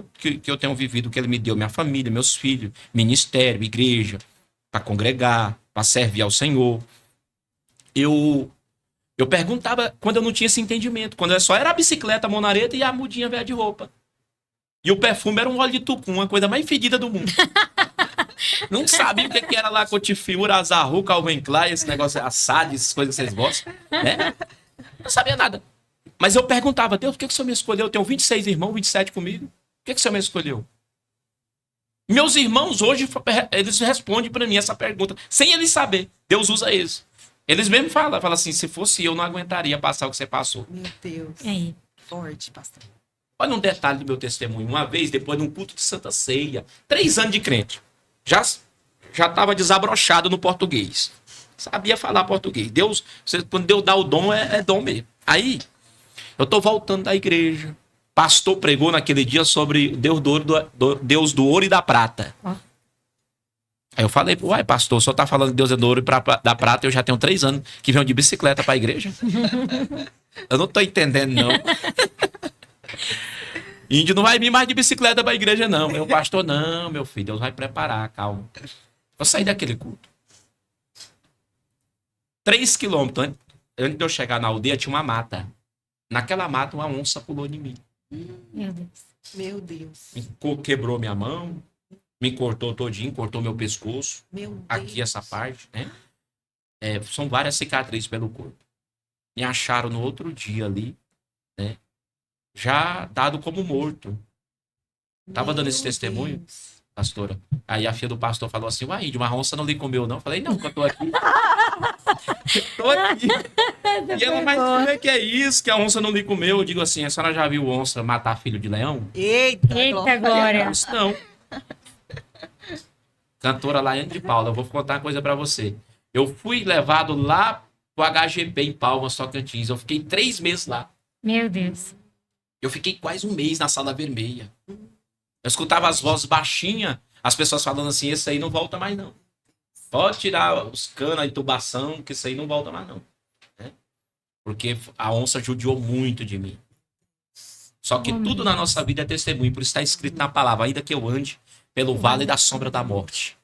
eu tenho vivido, que Ele me deu, minha família, meus filhos, ministério, igreja, para congregar, para servir ao Senhor. Eu perguntava quando eu não tinha esse entendimento, quando só era a bicicleta, a monareta e a mudinha velha de roupa. E o perfume era um óleo de tucum, a coisa mais fedida do mundo. Não sabia o que era lá, cotifiura, azarru, Calvin Klein, esse negócio assado, essas coisas que vocês gostam, né? Não sabia nada. Mas eu perguntava, Deus, por que o Senhor me escolheu? Eu tenho 26 irmãos, 27 comigo. Por que o Senhor me escolheu? Meus irmãos hoje, eles respondem para mim essa pergunta, sem eles saber. Deus usa eles. Eles mesmo falam assim, se fosse eu, não aguentaria passar o que você passou. Meu Deus. Aí. Forte, pastor. Olha um detalhe do meu testemunho. Uma vez, depois de um culto de Santa Ceia, 3 anos de crente, já estava desabrochado no português. Sabia falar português. Deus, quando Deus dá o dom, é dom mesmo. Aí, eu estou voltando da igreja. Pastor pregou naquele dia sobre Deus do ouro e da prata. Aí eu falei, uai, pastor, o senhor tá falando que Deus é do ouro e da prata, eu já tenho 3 anos que venho de bicicleta pra igreja. Eu não tô entendendo, não. Índio não vai vir mais de bicicleta pra igreja, não. Meu pastor, não, meu filho, Deus vai preparar, calma. Eu saí daquele culto. 3 quilômetros antes de eu chegar na aldeia, tinha uma mata. Naquela mata, uma onça pulou em mim. Meu Deus. Meu Deus. Quebrou minha mão, me cortou todinho, cortou meu pescoço. Meu Deus. Aqui essa parte, né? São várias cicatrizes pelo corpo. Me acharam no outro dia ali, né? Já dado como morto. Tava dando esse testemunho, Deus. pastora. Aí a filha do pastor falou assim, uai, de uma onça não lhe comeu, não? Eu falei, não, que eu tô aqui. Tô aqui. E ela, mas como é que é isso, que a onça não lhe comeu? Eu digo assim, a senhora já viu onça matar filho de leão? Eita, Eita, glória. Isso não. Cantora Laiane de Paula, eu vou contar uma coisa pra você. Eu fui levado lá pro HGP em Palmas, Tocantins. Eu fiquei 3 meses lá. Meu Deus. Eu fiquei quase 1 mês na sala vermelha. Eu escutava as vozes baixinhas, as pessoas falando assim, esse aí não volta mais não. Pode tirar os canos, a intubação, que isso aí não volta mais não. Né? Porque a onça judiou muito de mim. Só que tudo na nossa vida é testemunho, por isso está escrito na palavra, ainda que eu ande pelo vale da sombra da morte,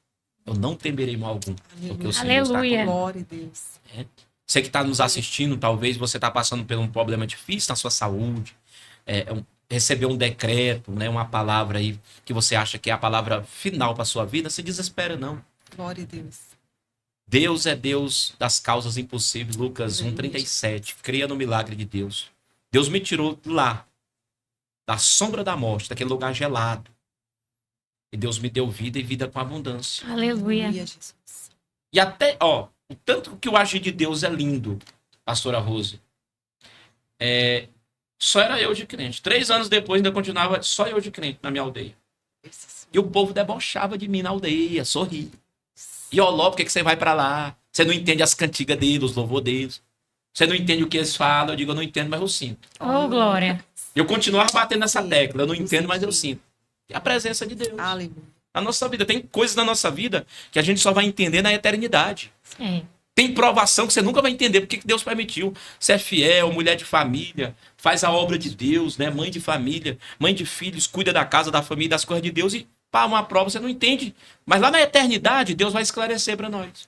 eu não temerei mal algum, porque o Senhor está Aleluia. comigo. Glória a Deus. Você que está nos assistindo, talvez você está passando por um problema difícil na sua saúde, recebeu um decreto, né, uma palavra aí que você acha que é a palavra final para sua vida, se desespera não. Glória a Deus. Deus é Deus das causas impossíveis, Lucas 1,37. Creia no milagre de Deus. Deus me tirou lá, da sombra da morte, daquele lugar gelado. E Deus me deu vida e vida com abundância. Aleluia. Aleluia, Jesus. E até, ó, o tanto que o agir de Deus é lindo, pastora Rose. Só era eu de crente. 3 anos depois ainda continuava só eu de crente na minha aldeia. E o povo debochava de mim na aldeia, sorria. E ó, Ló, por que você vai pra lá? Você não entende as cantigas deles, os louvor deles. Você não entende o que eles falam. Eu digo, eu não entendo, mas eu sinto. Oh, glória. Eu continuava batendo nessa tecla. Eu não entendo, mas eu sinto. É a presença de Deus. Aleluia. Na nossa vida. Tem coisas na nossa vida que a gente só vai entender na eternidade. É. Tem provação que você nunca vai entender porque que Deus permitiu. Você é fiel, mulher de família, faz a obra de Deus, né? Mãe de família, mãe de filhos, cuida da casa, da família, das coisas de Deus e pá, uma prova você não entende. Mas lá na eternidade, Deus vai esclarecer para nós.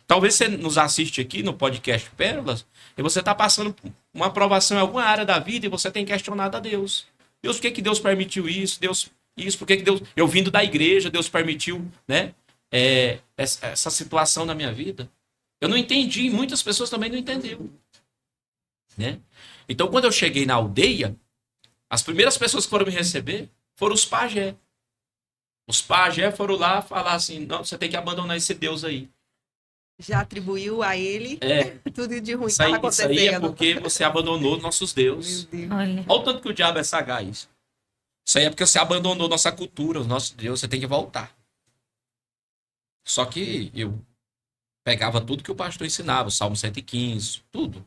Talvez você nos assiste aqui no podcast Pérolas e você está passando uma aprovação em alguma área da vida e você tem questionado a Deus. Deus, por que Deus permitiu isso? Deus, isso, por que Deus... Eu vindo da igreja, Deus permitiu, né? Essa situação na minha vida. Eu não entendi e muitas pessoas também não entenderam. Né? Então, quando eu cheguei na aldeia, as primeiras pessoas que foram me receber foram os pajé. Os pajé foram lá falar assim, não, você tem que abandonar esse Deus aí. Já atribuiu a ele tudo de ruim que Isso aí, estava isso acontecendo. aí é porque você abandonou nossos deuses. Meu Deus. Olha. Olha o tanto que o diabo é sagaz. Isso aí é porque você abandonou nossa cultura, o nosso Deus, você tem que voltar. Só que eu pegava tudo que o pastor ensinava, o Salmo 115, tudo.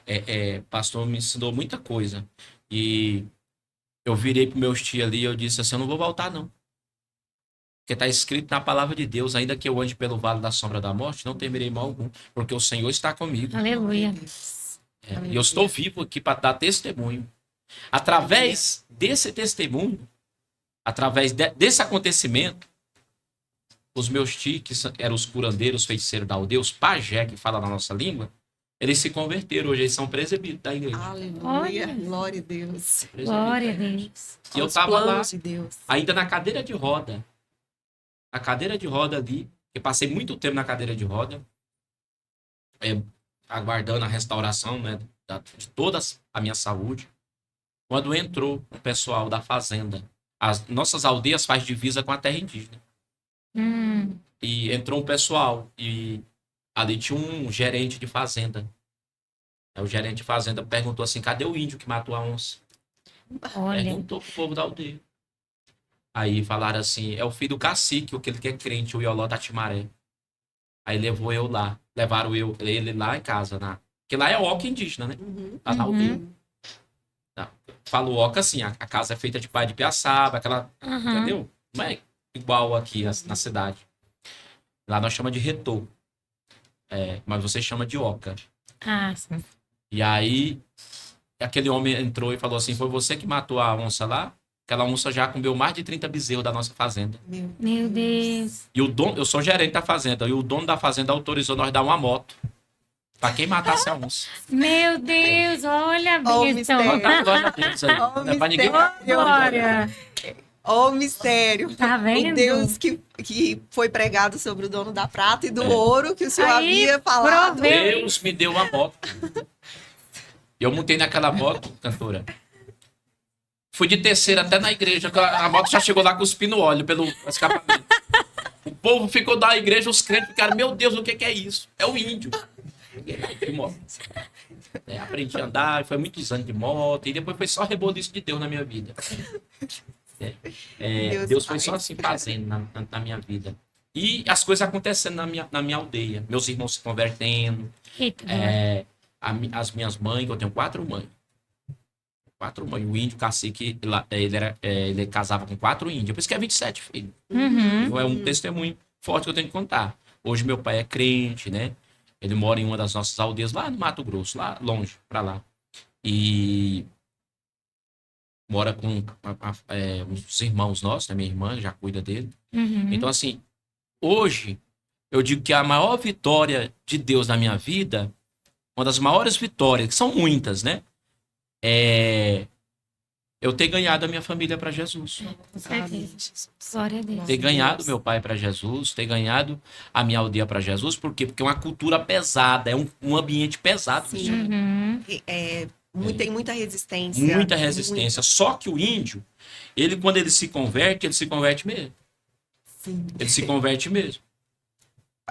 O pastor me ensinou muita coisa. E eu virei pro meus tios ali e eu disse assim, eu não vou voltar não. Porque está escrito na palavra de Deus, ainda que eu ande pelo vale da sombra da morte, não temerei mal algum, porque o Senhor está comigo. Aleluia. E eu estou vivo aqui para dar testemunho. Através desse testemunho, através desse acontecimento, os meus tios, que eram os curandeiros, feiticeiros da aldeia, os pajé, que fala na nossa língua, eles se converteram. Hoje eles são presbíteros da igreja. Aleluia. Olha. Glória a Deus. Glória a Deus. E eu Aos estava lá, planos de Deus. ainda na cadeira de roda. A cadeira de roda ali, eu passei muito tempo na cadeira de roda, aguardando a restauração, né, de toda a minha saúde. Quando entrou o pessoal da fazenda, as nossas aldeias faz divisa com a terra indígena. E entrou um pessoal e ali tinha um gerente de fazenda. O gerente de fazenda perguntou assim, cadê o índio que matou a onça? Olha. Perguntou pro povo da aldeia. Aí falaram assim, é o filho do cacique, aquele que é crente, o Ioló da Timaré. Aí levou eu lá, levaram ele lá em casa, porque lá é oca indígena, né? Lá na aldeia. Falo oca assim, a casa é feita de pá de piaçaba, aquela, entendeu? Não é igual aqui na cidade. Lá nós chamamos de retor. Mas você chama de oca. Ah, sim. E aí, aquele homem entrou e falou assim, foi você que matou a onça lá? Aquela onça já comeu mais de 30 bezerros da nossa fazenda. Meu Deus. E eu sou gerente da fazenda, e o dono da fazenda autorizou nós dar uma moto pra quem matasse a onça. Meu Deus, olha a Ó o bênção. mistério. Glória a Deus aí. Ó o Não é pra ninguém. Glória. Ó o mistério. Tá vendo? O Deus que foi pregado sobre o dono da prata e do ouro que o Senhor Aí, havia falado. proveu. Deus me deu uma moto. E eu montei naquela moto, cantora. Fui de terceira até na igreja. A moto já chegou lá cuspindo óleo pelo escapamento. O povo ficou da igreja, os crentes ficaram, meu Deus, o que é isso? É o índio. De moto. Aprendi a andar, foi muitos anos de moto, e depois foi só reboliço de Deus na minha vida. Deus foi só assim fazendo na minha vida. E as coisas acontecendo na minha aldeia. Meus irmãos se convertendo. Eita, As minhas mães, eu tenho 4 mães. 4 mães. O índio cacique, ele casava com 4 índios. Por isso que é 27 filhos. Então é um testemunho forte que eu tenho que contar. Hoje meu pai é crente, né? Ele mora em uma das nossas aldeias, lá no Mato Grosso, lá longe, pra lá. E mora com uns irmãos nossos, né? Minha irmã já cuida dele. Então, assim, hoje, eu digo que a maior vitória de Deus na minha vida, uma das maiores vitórias, que são muitas, né? Eu ter ganhado a minha família para Jesus. Com certeza. Glória a Deus. Ter ganhado meu pai para Jesus, ter ganhado a minha aldeia para Jesus. Por quê? Porque é uma cultura pesada, é um ambiente pesado. Sim. Tem muita resistência. Muita resistência. Só que o índio, quando ele se converte mesmo. Sim. Ele se converte mesmo.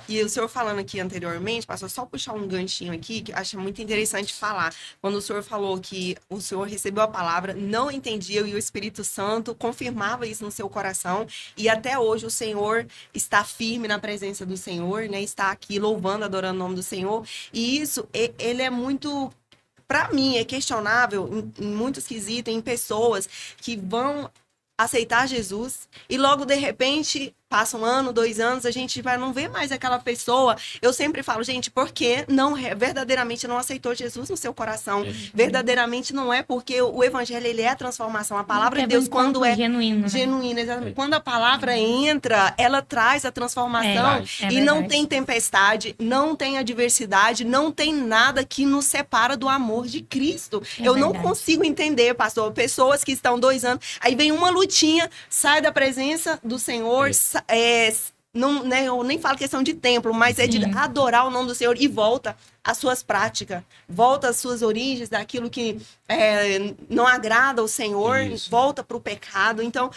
E o senhor falando aqui anteriormente, pastor, só puxar um ganchinho aqui, que eu acho muito interessante falar. Quando o senhor falou que o senhor recebeu a palavra, não entendia, e o Espírito Santo confirmava isso no seu coração, e até hoje o senhor está firme na presença do Senhor, né? Está aqui louvando, adorando o nome do Senhor. E isso, ele é muito... Para mim, é questionável em muitos quesitos, em pessoas que vão aceitar Jesus e logo, de repente, passa 1 ano, 2 anos, a gente vai não ver mais aquela pessoa. Eu sempre falo, gente, por que verdadeiramente não aceitou Jesus no seu coração? Verdadeiramente não é porque o evangelho, ele é a transformação. A palavra de Deus, quando é genuíno, exatamente. Quando a palavra entra, ela traz a transformação. E não tem tempestade, não tem adversidade, não tem nada que nos separa do amor de Cristo. Eu não consigo entender, pastor, pessoas que estão 2 anos, aí vem uma lutinha, sai da presença do Senhor, não, né, eu nem falo questão de templo, mas é de adorar o nome do Senhor e volta às suas práticas, volta às suas origens, daquilo que não agrada ao Senhor, volta para o pecado. Então,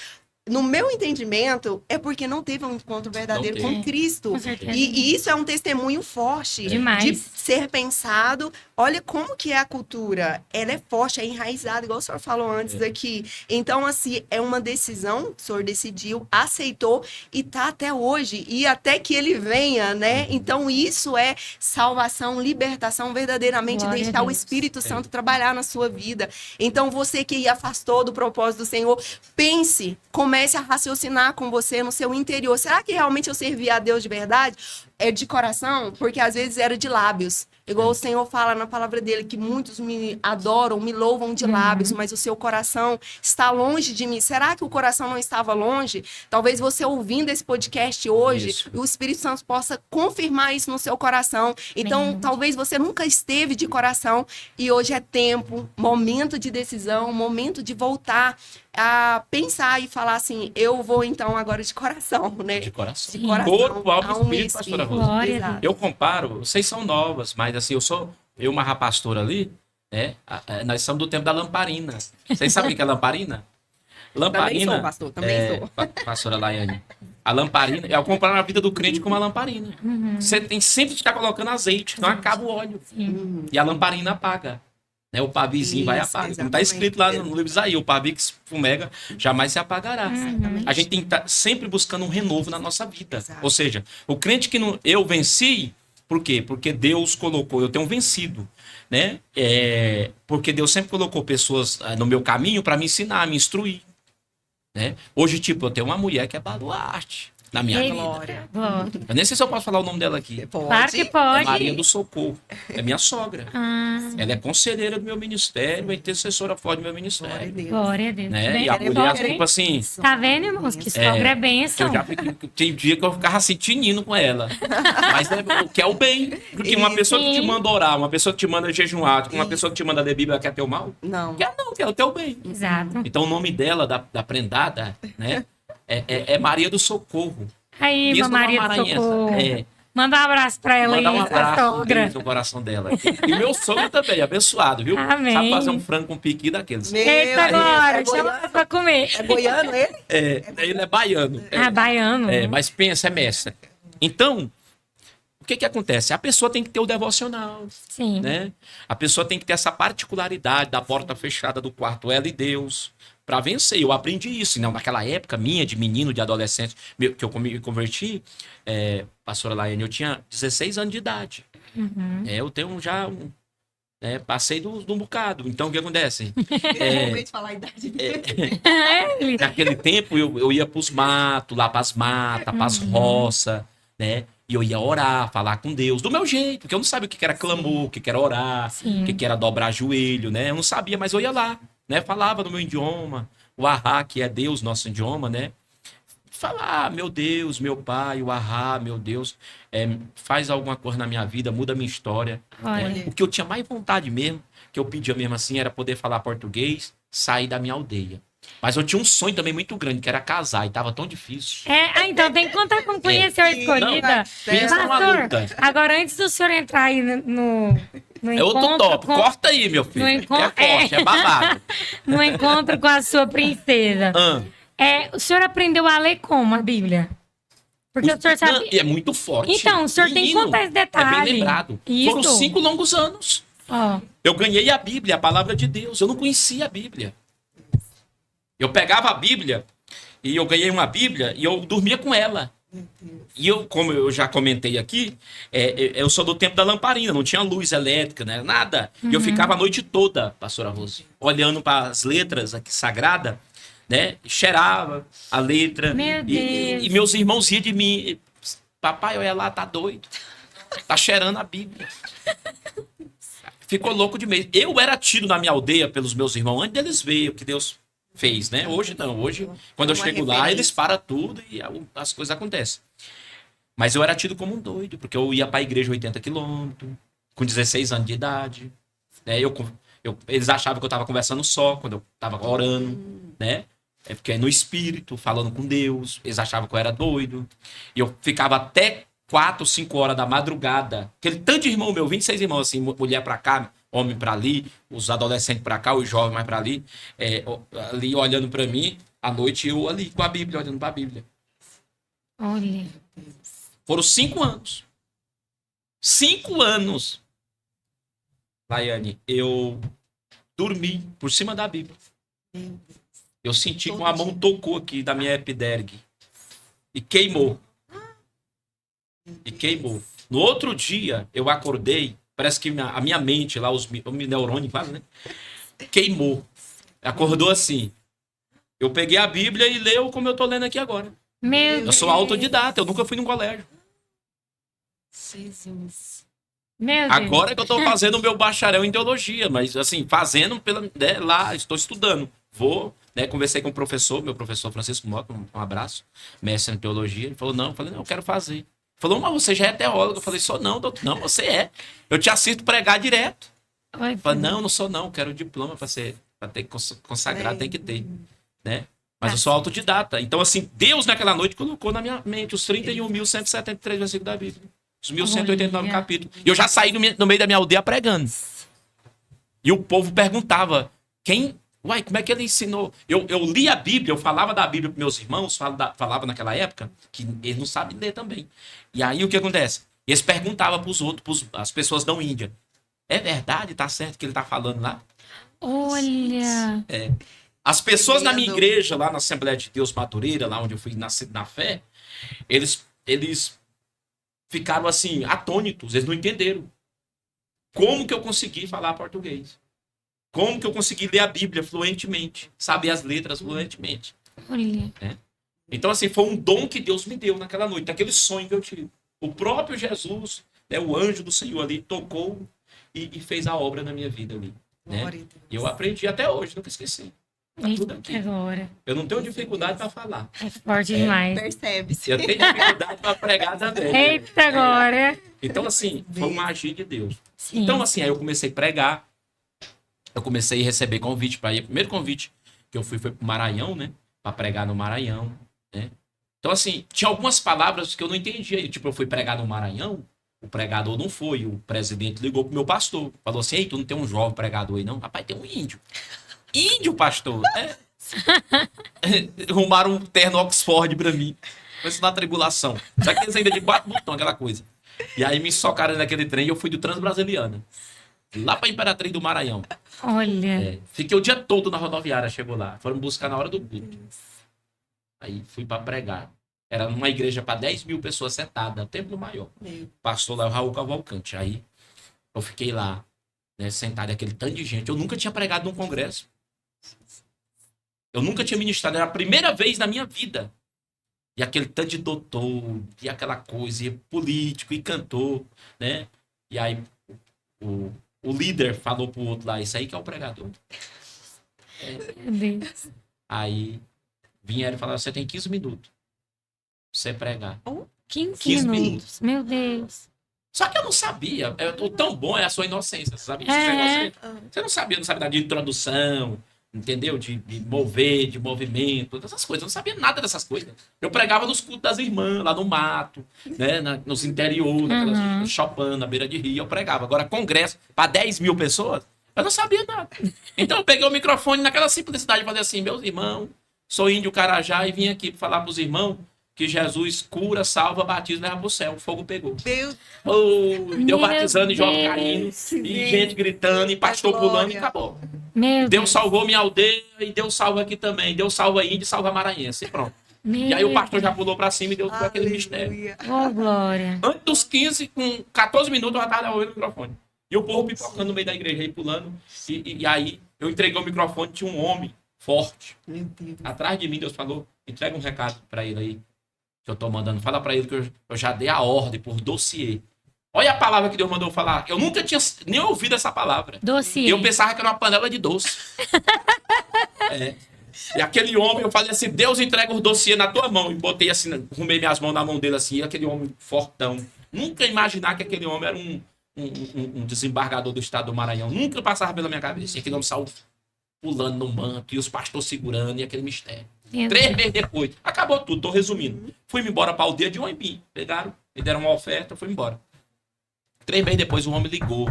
no meu entendimento, é porque não teve um encontro verdadeiro com Cristo. E isso é um testemunho forte de ser pensado. Olha como que é a cultura. Ela é forte, é enraizada, igual o senhor falou antes aqui. Então, assim, é uma decisão, o senhor decidiu, aceitou e tá até hoje. E até que ele venha, né? Então, isso é salvação, libertação, verdadeiramente deixar o Espírito Santo trabalhar na sua vida. Então, você que afastou do propósito do Senhor, pense, comece a raciocinar com você no seu interior. Será que realmente eu servia a Deus de verdade? É de coração? Porque às vezes era de lábios. Igual o Senhor fala na palavra dele, que muitos me adoram, me louvam de lábios, mas o seu coração está longe de mim. Será que o coração não estava longe? Talvez você ouvindo esse podcast hoje, o Espírito Santo possa confirmar isso no seu coração. Então, talvez você nunca esteve de coração e hoje é tempo, momento de decisão, momento de voltar a pensar e falar assim, eu vou então agora de coração, né? De coração. De coração. Corpo, alma e espírito, pastora Rosa. Eu Exato. comparo, vocês são novas, mas assim, eu uma rapastora ali, né? Nós somos do tempo da lamparina. Vocês sabem o que é lamparina? Lamparina. Também sou, pastor, também sou. Pastora Laiane. A lamparina, é comparar a vida do crente com uma lamparina. Você tem sempre que estar colocando azeite, não acaba o óleo. E a lamparina apaga. Né, o pavizinho vai apagar. Como está escrito lá no livro de Isaías, o pavio que se fumega jamais se apagará. A gente tem que estar sempre buscando um renovo na nossa vida. Ou seja, o crente que não... Eu venci, por quê? Porque Deus colocou, eu tenho vencido. Né? Porque Deus sempre colocou pessoas no meu caminho para me ensinar, me instruir. Né? Hoje, tipo, eu tenho uma mulher que é baluarte na minha vida. Eu nem sei se eu posso falar o nome dela aqui. Claro que pode. É Maria do Socorro. É minha sogra. Ela é conselheira do meu ministério, é intercessora forte do meu ministério. Glória a Deus. Né? E a mulher, tipo assim... Tá vendo, irmãos? Que sogra é bênção. Tem dia que eu ficava assim, tinindo com ela. Mas que é o bem. Porque uma pessoa que te manda orar, uma pessoa que te manda jejuar, uma pessoa que te manda ler Bíblia, ela quer teu mal? Não. Quer o teu bem. Exato. Então o nome dela, da prendada, né? É Maria do Socorro. Aí, Maria do Socorro. Manda um abraço pra ela aí, um abraço, sogra. no coração dela. E meu sogro também, abençoado, viu? Amém. Sabe fazer um frango com piqui daqueles. Eita, agora, chama pra comer. É goiano ele? Ele é baiano. Baiano. Mas pensa, é mestre. Então, o que acontece? A pessoa tem que ter o devocional. Sim. Né? A pessoa tem que ter essa particularidade da porta fechada do quarto, ela e Deus, para vencer. Eu aprendi isso. Não, naquela época minha, de menino, de adolescente, que eu me converti, pastora Laiane, eu tinha 16 anos de idade. Eu tenho já passei de um bocado. Então, o que acontece? Falar a idade Naquele tempo, eu ia para os matos, lá para as matas, para as roças, né? E eu ia orar, falar com Deus, do meu jeito, porque eu não sabia o que era clamor, o que era orar, o que era dobrar joelho, né? Eu não sabia, mas eu ia lá, né? Falava no meu idioma, o Ahá, que é Deus, nosso idioma, né? Falar, meu Deus, meu Pai, o Ahá, meu Deus, faz alguma coisa na minha vida, muda a minha história. Né? O que eu tinha mais vontade mesmo, que eu pedia mesmo assim, era poder falar português, sair da minha aldeia. Mas eu tinha um sonho também muito grande, que era casar, e tava tão difícil. Então tem que contar como conheceu a escolhida. Pensa numa luta. Agora, antes do senhor entrar aí No É outro encontro tópico. com- Corta aí, meu filho. No Que é encontro- forte, é babado. No encontro com a sua princesa. Ah. O senhor aprendeu a ler como a Bíblia? Porque o senhor Não, sabe... e é muito forte. Então, o senhor tem que contar esse É detalhe. bem lembrado. Isso. Foram 5 longos anos. Ó, Eu ganhei a Bíblia, a palavra de Deus. Eu não conhecia a Bíblia. Eu pegava a Bíblia e eu ganhei uma Bíblia e eu dormia com ela. E eu, como eu já comentei aqui, eu sou do tempo da lamparina, não tinha luz elétrica, né? Nada. E eu ficava a noite toda, pastora Rose, olhando para as letras aqui sagradas, né? Cheirava a letra. Meu Deus. E meus irmãos riam de mim. Papai, olha lá, tá doido. Tá cheirando a Bíblia. Ficou louco de medo. Eu era tido na minha aldeia pelos meus irmãos antes deles verem o que Deus fez, né? Hoje não. Hoje, quando eu Uma chego lá, referência. eles param tudo e as coisas acontecem. Mas eu era tido como um doido, porque eu ia pra igreja 80 quilômetros, com 16 anos de idade. Né? Eles achavam que eu tava conversando só, quando eu tava orando, né? É porque é no espírito, falando com Deus. Eles achavam que eu era doido. E eu ficava até 4, 5 horas da madrugada. Aquele tanto de irmão meu, 26 irmãos, assim, mulher pra cá, homem pra ali, os adolescentes pra cá, os jovens mais pra ali, ali olhando pra mim, à noite eu ali com a Bíblia, olhando pra Bíblia. olha. Foram 5 anos. 5 anos. Laiane, eu dormi por cima da Bíblia. Eu senti que uma mão tocou aqui da minha epidergue. E queimou. E queimou. No outro dia, eu acordei. Parece que a minha mente lá, os neurônios, quase, né? Queimou. Acordou assim. Eu peguei a Bíblia e leu como eu tô lendo aqui agora. Meu Eu Deus. sou autodidata, eu nunca fui num colégio. Jesus. Meu Deus. Agora que eu tô fazendo o meu bacharel em teologia, mas assim, fazendo lá, estou estudando. Vou, né, conversei com o professor, meu professor Francisco Mota, um abraço, mestre em teologia. Ele falou, não, eu falei, não, eu quero fazer. Ele falou, mas você já é teólogo. Eu falei, sou não, doutor. Não, você é. Eu te assisto pregar direto. Oi, Eu falei, não sou não, quero diploma para ter que consagrar, tem que ter, né? Mas eu sou autodidata. Então, assim, Deus naquela noite colocou na minha mente os 31.173 versículos da Bíblia. Os 1.189 Olha. capítulos. E eu já saí no meio da minha aldeia pregando. E o povo perguntava, uai, como é que ele ensinou? Eu li a Bíblia, eu falava da Bíblia para meus irmãos, falava naquela época, que eles não sabem ler também. E aí o que acontece? Eles perguntavam para os outros, as pessoas da Índia, é verdade, tá certo que ele tá falando lá? Olha. As pessoas na minha igreja, lá na Assembleia de Deus Madureira, lá onde eu fui nascido na fé, eles ficaram assim, atônitos, eles não entenderam. Como que eu consegui falar português? Como que eu consegui ler a Bíblia fluentemente? Saber as letras fluentemente? Olha. Então, assim, foi um dom que Deus me deu naquela noite, naquele sonho que eu tive. O próprio Jesus, né, o anjo do Senhor ali, tocou e fez a obra na minha vida ali. Né? Glória a Deus. E eu aprendi até hoje, nunca esqueci. Tá tudo aqui. Eita, agora. Eu não tenho dificuldade para falar. É forte demais. Percebe-se. Eu tenho dificuldade para pregar também. Eita, agora. Então, assim, foi uma magia de Deus. Sim. Então, assim, aí eu comecei a pregar. Eu comecei a receber convite para ir. O primeiro convite que eu fui foi pro Maranhão, né? Para pregar no Maranhão, né? Então, assim, tinha algumas palavras que eu não entendia. Tipo, eu fui pregar no Maranhão, o pregador não foi. O presidente ligou pro meu pastor. Falou assim, ei, tu não tem um jovem pregador aí, não? Rapaz, tem um índio. Índio, pastor? Arrumaram um terno Oxford pra mim. Foi isso na tribulação. Daqueles ainda de 4 botões, aquela coisa. E aí me socaram naquele trem e eu fui do Transbrasiliana. Lá pra Imperatriz do Maranhão. Olha. Fiquei o dia todo na rodoviária, chegou lá. Foram buscar na hora do culto. Aí fui pra pregar. Era numa igreja pra 10 mil pessoas sentadas, Templo Maior. Passou lá o Raul Cavalcante. Aí eu fiquei lá, né, sentado, aquele tanto de gente. Eu nunca tinha pregado num congresso. Eu nunca tinha ministrado. Era a primeira vez na minha vida. E aquele tanto de doutor, e aquela coisa, e político, e cantor, né? E aí o líder falou pro outro lá, isso aí que é o pregador. Meu Deus. Aí vieram e falaram, você tem 15 minutos pra você pregar. 15 15 minutos. Meu Deus. Só que eu não sabia. O tão bom é a sua inocência, sabe? É. Você não sabia, não sabia nada de introdução, entendeu? De mover, de movimento, dessas coisas. Eu não sabia nada dessas coisas. Eu pregava nos cultos das irmãs, lá no mato, né? Nos interior, naquelas chopando, na beira de rio, eu pregava. Agora, congresso para 10 mil pessoas, eu não sabia nada. Então, eu peguei o microfone naquela simplicidade e falei assim, meus irmãos, sou índio Carajá e vim aqui falar para os irmãos que Jesus cura, salva, batiza e leva para o céu. O fogo pegou. Deus, Deu batizando e Jó Deus. caindo, e Sim. gente gritando, e pastor Glória. pulando, e acabou. Meu Deus salvou minha aldeia, e Deus salva aqui também. Deus salva índio e salva maranhense. E pronto. Meu E aí o pastor já pulou pra cima e deu aquele mistério. aleluia. Oh, glória. Antes dos 15, com 14 minutos, eu já tava ouvindo o microfone. E o povo pipocando no meio da igreja, aí pulando. E aí eu entreguei o microfone, tinha um homem forte. Meu Deus. Atrás de mim, Deus falou, entrega um recado pra ele aí, que eu tô mandando. Fala pra ele que eu já dei a ordem por dossiê. Olha a palavra que Deus mandou eu falar. Eu nunca tinha nem ouvido essa palavra. Dossiê. E eu pensava que era uma panela de doce. É. E aquele homem, eu falei assim, Deus entrega os dossiê na tua mão. E botei assim, arrumei minhas mãos na mão dele assim, e aquele homem fortão. Nunca imaginar que aquele homem era um desembargador do estado do Maranhão. Nunca passava pela minha cabeça. E aquele homem saiu pulando no manto, e os pastores segurando, e aquele mistério. Meu 3 meses depois, acabou tudo, tô resumindo. Fui-me embora pra aldeia de Oimbim. Pegaram, me deram uma oferta, fui embora. 3 meses depois, o homem ligou.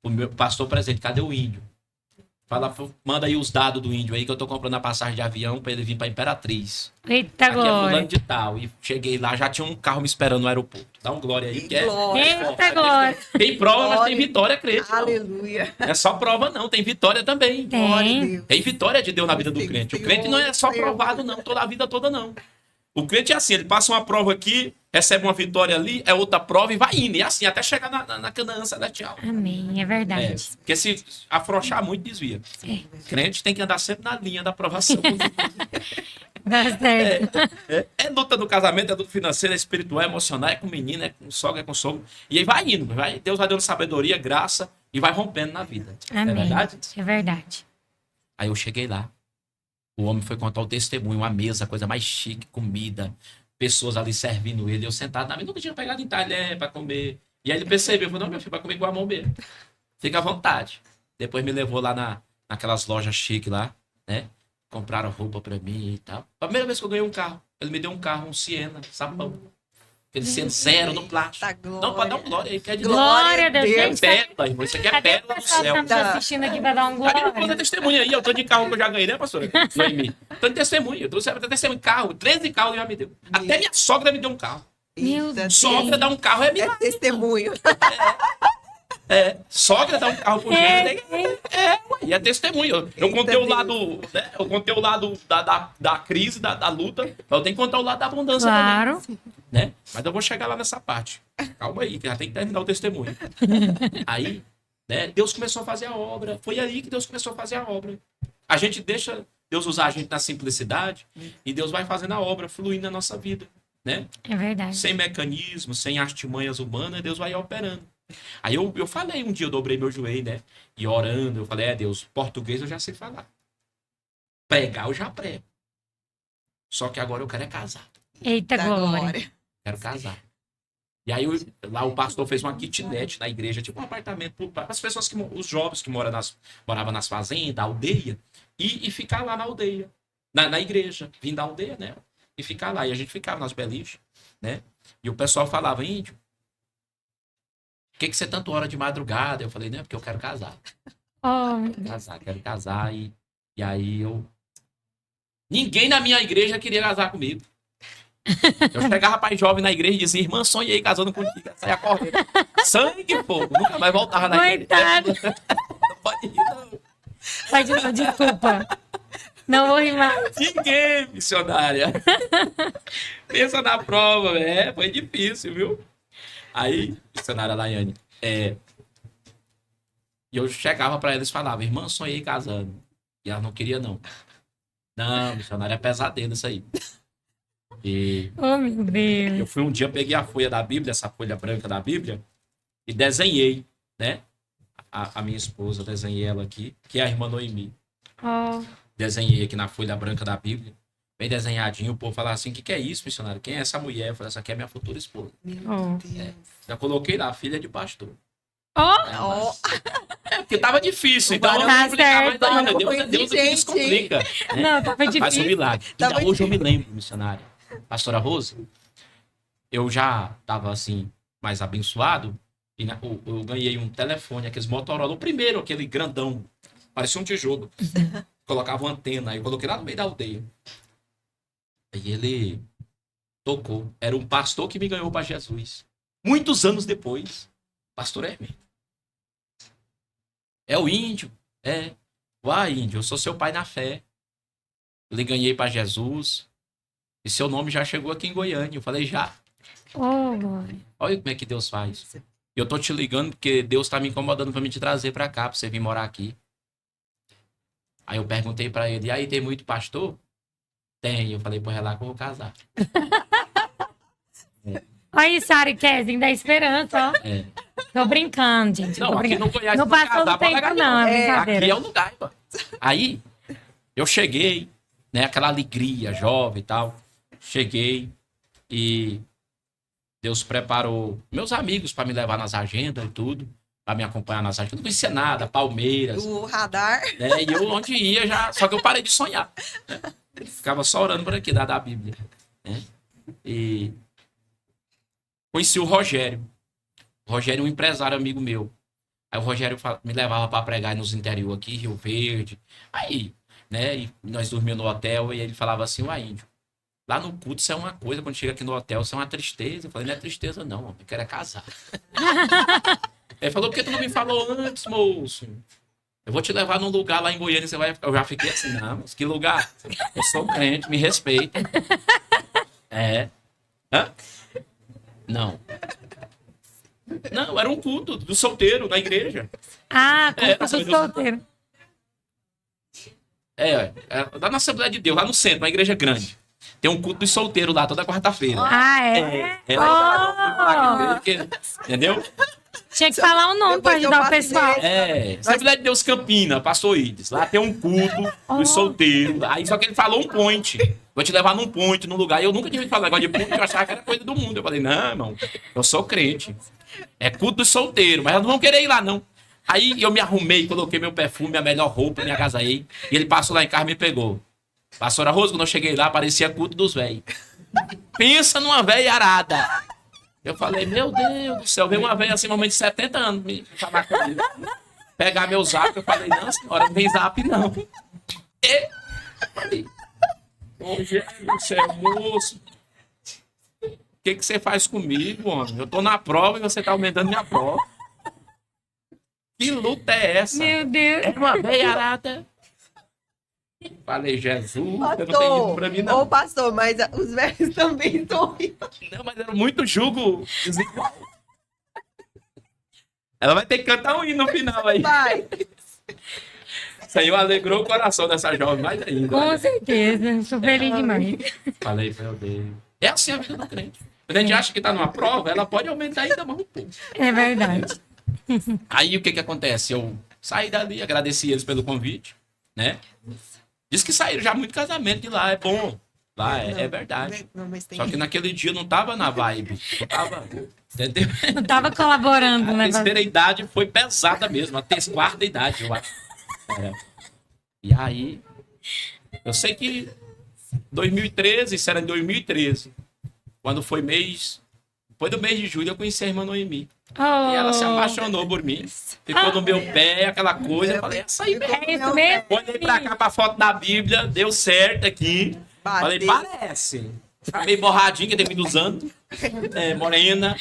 O meu pastor presente, cadê o índio? Fala, manda aí os dados do índio aí, que eu tô comprando a passagem de avião pra ele vir pra Imperatriz. Eita, Aqui é fulano glória. de tal. E cheguei lá, já tinha um carro me esperando no aeroporto. Dá um glória aí, que é. Glória. Eita, glória. Tem prova, mas tem Glória. vitória, crente. Não. Aleluia. Não é só prova, não. Tem vitória também. Glória a Tem. Deus. Tem vitória de Deus na vida do Sim, crente. O Senhor, crente não é só Senhor. provado, não, toda a vida toda, não. O crente é assim, ele passa uma prova aqui, recebe uma vitória ali, é outra prova e vai indo. E assim, até chegar na Canaã celestial. Amém, é É, verdade. porque se afrouxar muito, desvia. É. Crente tem que andar sempre na linha da aprovação. Dá certo. É luta no casamento, é luta financeira, é espiritual, é emocional, é com menino, é com sogra, é com sogro. E aí vai indo, Deus vai dando sabedoria, graça e vai rompendo na vida. Amém. É verdade? É verdade. Aí eu cheguei lá. O homem foi contar o testemunho, uma mesa, coisa mais chique, comida, pessoas ali servindo ele. Eu sentado na mesa, nunca tinha pegado em talher pra comer. E aí ele percebeu, falou, não, meu filho, vai comer com a mão mesmo. Fica à vontade. Depois me levou lá naquelas lojas chiques lá, né? Compraram roupa pra mim e tal. A primeira vez que eu ganhei um carro, ele me deu um carro, um Siena, sapão. Aquele Siena zero no plástico. Eita, glória. Não, pode dar um glória aí, que é de Deus. Glória a Deus. Deus. É Gente, pérola, irmão. Isso aqui é cadê o pérola do pessoal que céu. tá nos assistindo aqui pra dar um Aí depois é glória? testemunha aí, eu tô de carro que eu já ganhei, né, pastor? Noemi. Tô de testemunha, eu trouxe testemunho de carro, 13 carros já me deu. Até minha sogra me deu um carro. Meu Eita, Deus. Sogra dá um carro é É milagre. testemunho. Sogra dá um carro pro É, gente. Ué, e é testemunho. Eu Eita, contei o Deus. lado, né? Eu contei o lado da crise, da luta. Mas eu tenho que contar o lado da abundância Claro. também, né? Mas eu vou chegar lá nessa parte. Calma aí, que já tem que terminar o testemunho. Aí, né? Deus começou a fazer a obra. Foi aí que Deus começou a fazer a obra. A gente deixa Deus usar a gente na simplicidade e Deus vai fazendo a obra fluindo na nossa vida, né? É verdade. Sem mecanismos, sem artimanhas humanas, Deus vai operando. Aí eu falei um dia, eu dobrei meu joelho, né? E orando, eu falei, Deus, português eu já sei falar. Pregar eu já prego. Só que agora eu quero é casar. Eita, Da glória. glória. Quero casar. E aí lá o pastor fez uma kitnet na igreja, tipo um apartamento para as pessoas os jovens que moravam nas fazendas, aldeia, e ficar lá na aldeia, na igreja, vim da aldeia, né? E ficar lá. E a gente ficava nas beliches, né? E o pessoal falava, índio, por que você tanto hora de madrugada? Eu falei, não, é porque eu quero casar. Oh, Quero casar. E aí ninguém na minha igreja queria casar comigo. Eu chegava para jovem na igreja e dizia, irmã, sonhei casando contigo. Saia correndo. Sangue, pô. Nunca mais voltava na igreja. coitado. Não pode rir, não. Pode não, desculpa. Não vou rir mais. Ninguém, missionária. Pensa na prova, foi difícil, viu? Aí, missionária Laiane, e eu chegava para eles e falava, irmã, sonhei casando. E ela não queria, não. Não, missionária, é pesadelo isso aí. E Oh, meu Deus. eu fui um dia, peguei a folha da Bíblia, essa folha branca da Bíblia, e desenhei, né? A minha esposa, desenhei ela aqui, que é a irmã Noemi. Oh, Desenhei aqui na folha branca da Bíblia, bem desenhadinho. O povo falava assim, o que é isso, missionário? Quem é essa mulher? Eu falei, essa aqui é minha futura esposa. Meu Oh. Deus. Já coloquei lá, filha de pastor. oh, Ó, Porque tava difícil, então Tá vamos complicar mais certo. ainda. Não, Deus gente. descomplica. Né? Não, tava Faz um difícil. milagre. Tava Ainda hoje eu me lembro, missionário. Pastora Rose, eu já tava assim, mais abençoado, e eu ganhei um telefone, aqueles Motorola, o primeiro, aquele grandão, parecia um tijolo. Colocava uma antena, aí eu coloquei lá no meio da aldeia. Aí ele tocou. Era um pastor que me ganhou para Jesus. Muitos anos depois, pastor Hermes. É o índio. É. Uai, índio, eu sou seu pai na fé. Eu lhe ganhei para Jesus. E seu nome já chegou aqui em Goiânia. Eu falei, já. Oh, glória. Olha como é que Deus faz. Eu tô te ligando porque Deus tá me incomodando para me te trazer para cá, para você vir morar aqui. Aí eu perguntei para ele, e aí tem muito pastor? Tem. Eu falei, pô, é lá que eu vou casar. Olha isso, Ari Kessing, dá esperança, ó. É. Tô brincando, gente. Não, tô aqui brincando. não conhece Não passou casar do pra tempo, largar, não, é É, brincadeira. Aqui é o lugar, pô. Aí, eu cheguei, né, aquela alegria, jovem e tal. Cheguei e Deus preparou meus amigos para me levar nas agendas e tudo, para me acompanhar nas agendas. Eu não conhecia nada, Palmeiras, O radar. né, e eu onde ia já, só que eu parei de sonhar. Né? Ficava só orando por aqui, da Bíblia. Né? E conheci o Rogério. O Rogério é um empresário amigo meu. Aí o Rogério me levava para pregar nos interior aqui, Rio Verde. Aí, né, e nós dormíamos no hotel e ele falava assim, uai, índio, lá no culto isso é uma coisa, quando chega aqui no hotel isso é uma tristeza. Eu falei, não é tristeza não, eu quero é casar. Ele falou, por que tu não me falou antes, moço? Eu vou te levar num lugar lá em Goiânia, você vai... Eu já fiquei assim, não, mas que lugar? Eu sou crente, me respeita. É. Hã? Não. Não, era um culto do solteiro na igreja. Ah, É, culto nossa, do meu Deus. solteiro. Lá na Assembleia de Deus, lá no centro, uma igreja grande. Tem um culto dos solteiros lá toda quarta-feira. Ah, é? Lá em casa, entendeu? Tinha que falar o nome pra Depois eu ajudar o passei. pessoal. Assembleia de Deus Campina, pastor Ides. Lá tem um culto dos solteiros. Aí só que ele falou um point. Vou te levar num point, num lugar. E eu nunca tinha falado negócio de point, eu achava que era coisa do mundo. Eu falei, não, irmão, eu sou crente. É culto dos solteiros, mas elas não vão querer ir lá, não. Aí eu me arrumei, coloquei meu perfume, a melhor roupa, me agasalhei. E ele passou lá em casa e me pegou. Pastora Rosa, quando eu cheguei lá, parecia culto dos velhos. Pensa numa velha arada. Eu falei, meu Deus do céu, veio uma velha assim, momento de 70 anos, me falar comigo. Pegar meu zap, eu falei, não, senhora, não vem zap, não. E falei, ô, Jesus do céu, moço. O que você faz comigo, homem? Eu tô na prova e você tá aumentando minha prova. Que luta é essa? Meu Deus. É uma velha arada. Falei, Jesus, você não tem isso Pastor, pra mim, não. ô pastor, mas os velhos também estão rindo. Não, mas era muito jugo desigual. Ela vai ter que cantar um hino no final aí. Vai. Senhor alegrou o coração dessa jovem mais ainda. Com Olha. certeza. Sou feliz demais. Falei, meu Deus. É assim a vida do crente. Quando a gente acha que tá numa prova, ela pode aumentar ainda mais um pouco. É verdade. Aí o que que acontece? Eu saí dali, agradeci eles pelo convite, né? Diz que saíram já muito casamento de lá, é bom. Lá é verdade. Não, mas tem... Só que naquele dia eu não tava na vibe. Eu tava. Entendeu? Não tava colaborando, A né? terceira idade foi pesada mesmo. A quarta idade, eu acho. É. E aí, eu sei que 2013, isso era em 2013. Quando foi depois do mês de julho, eu conheci a irmã Noemi. Oh, E ela se apaixonou por mim. Ficou no meu pé, aquela coisa. Eu falei, essa aí mesmo. é isso mesmo? Olhei pra cá pra foto da Bíblia, deu certo aqui. Bateu. Falei, parece. Tá meio borradinho, que tem muitos anos. Morena.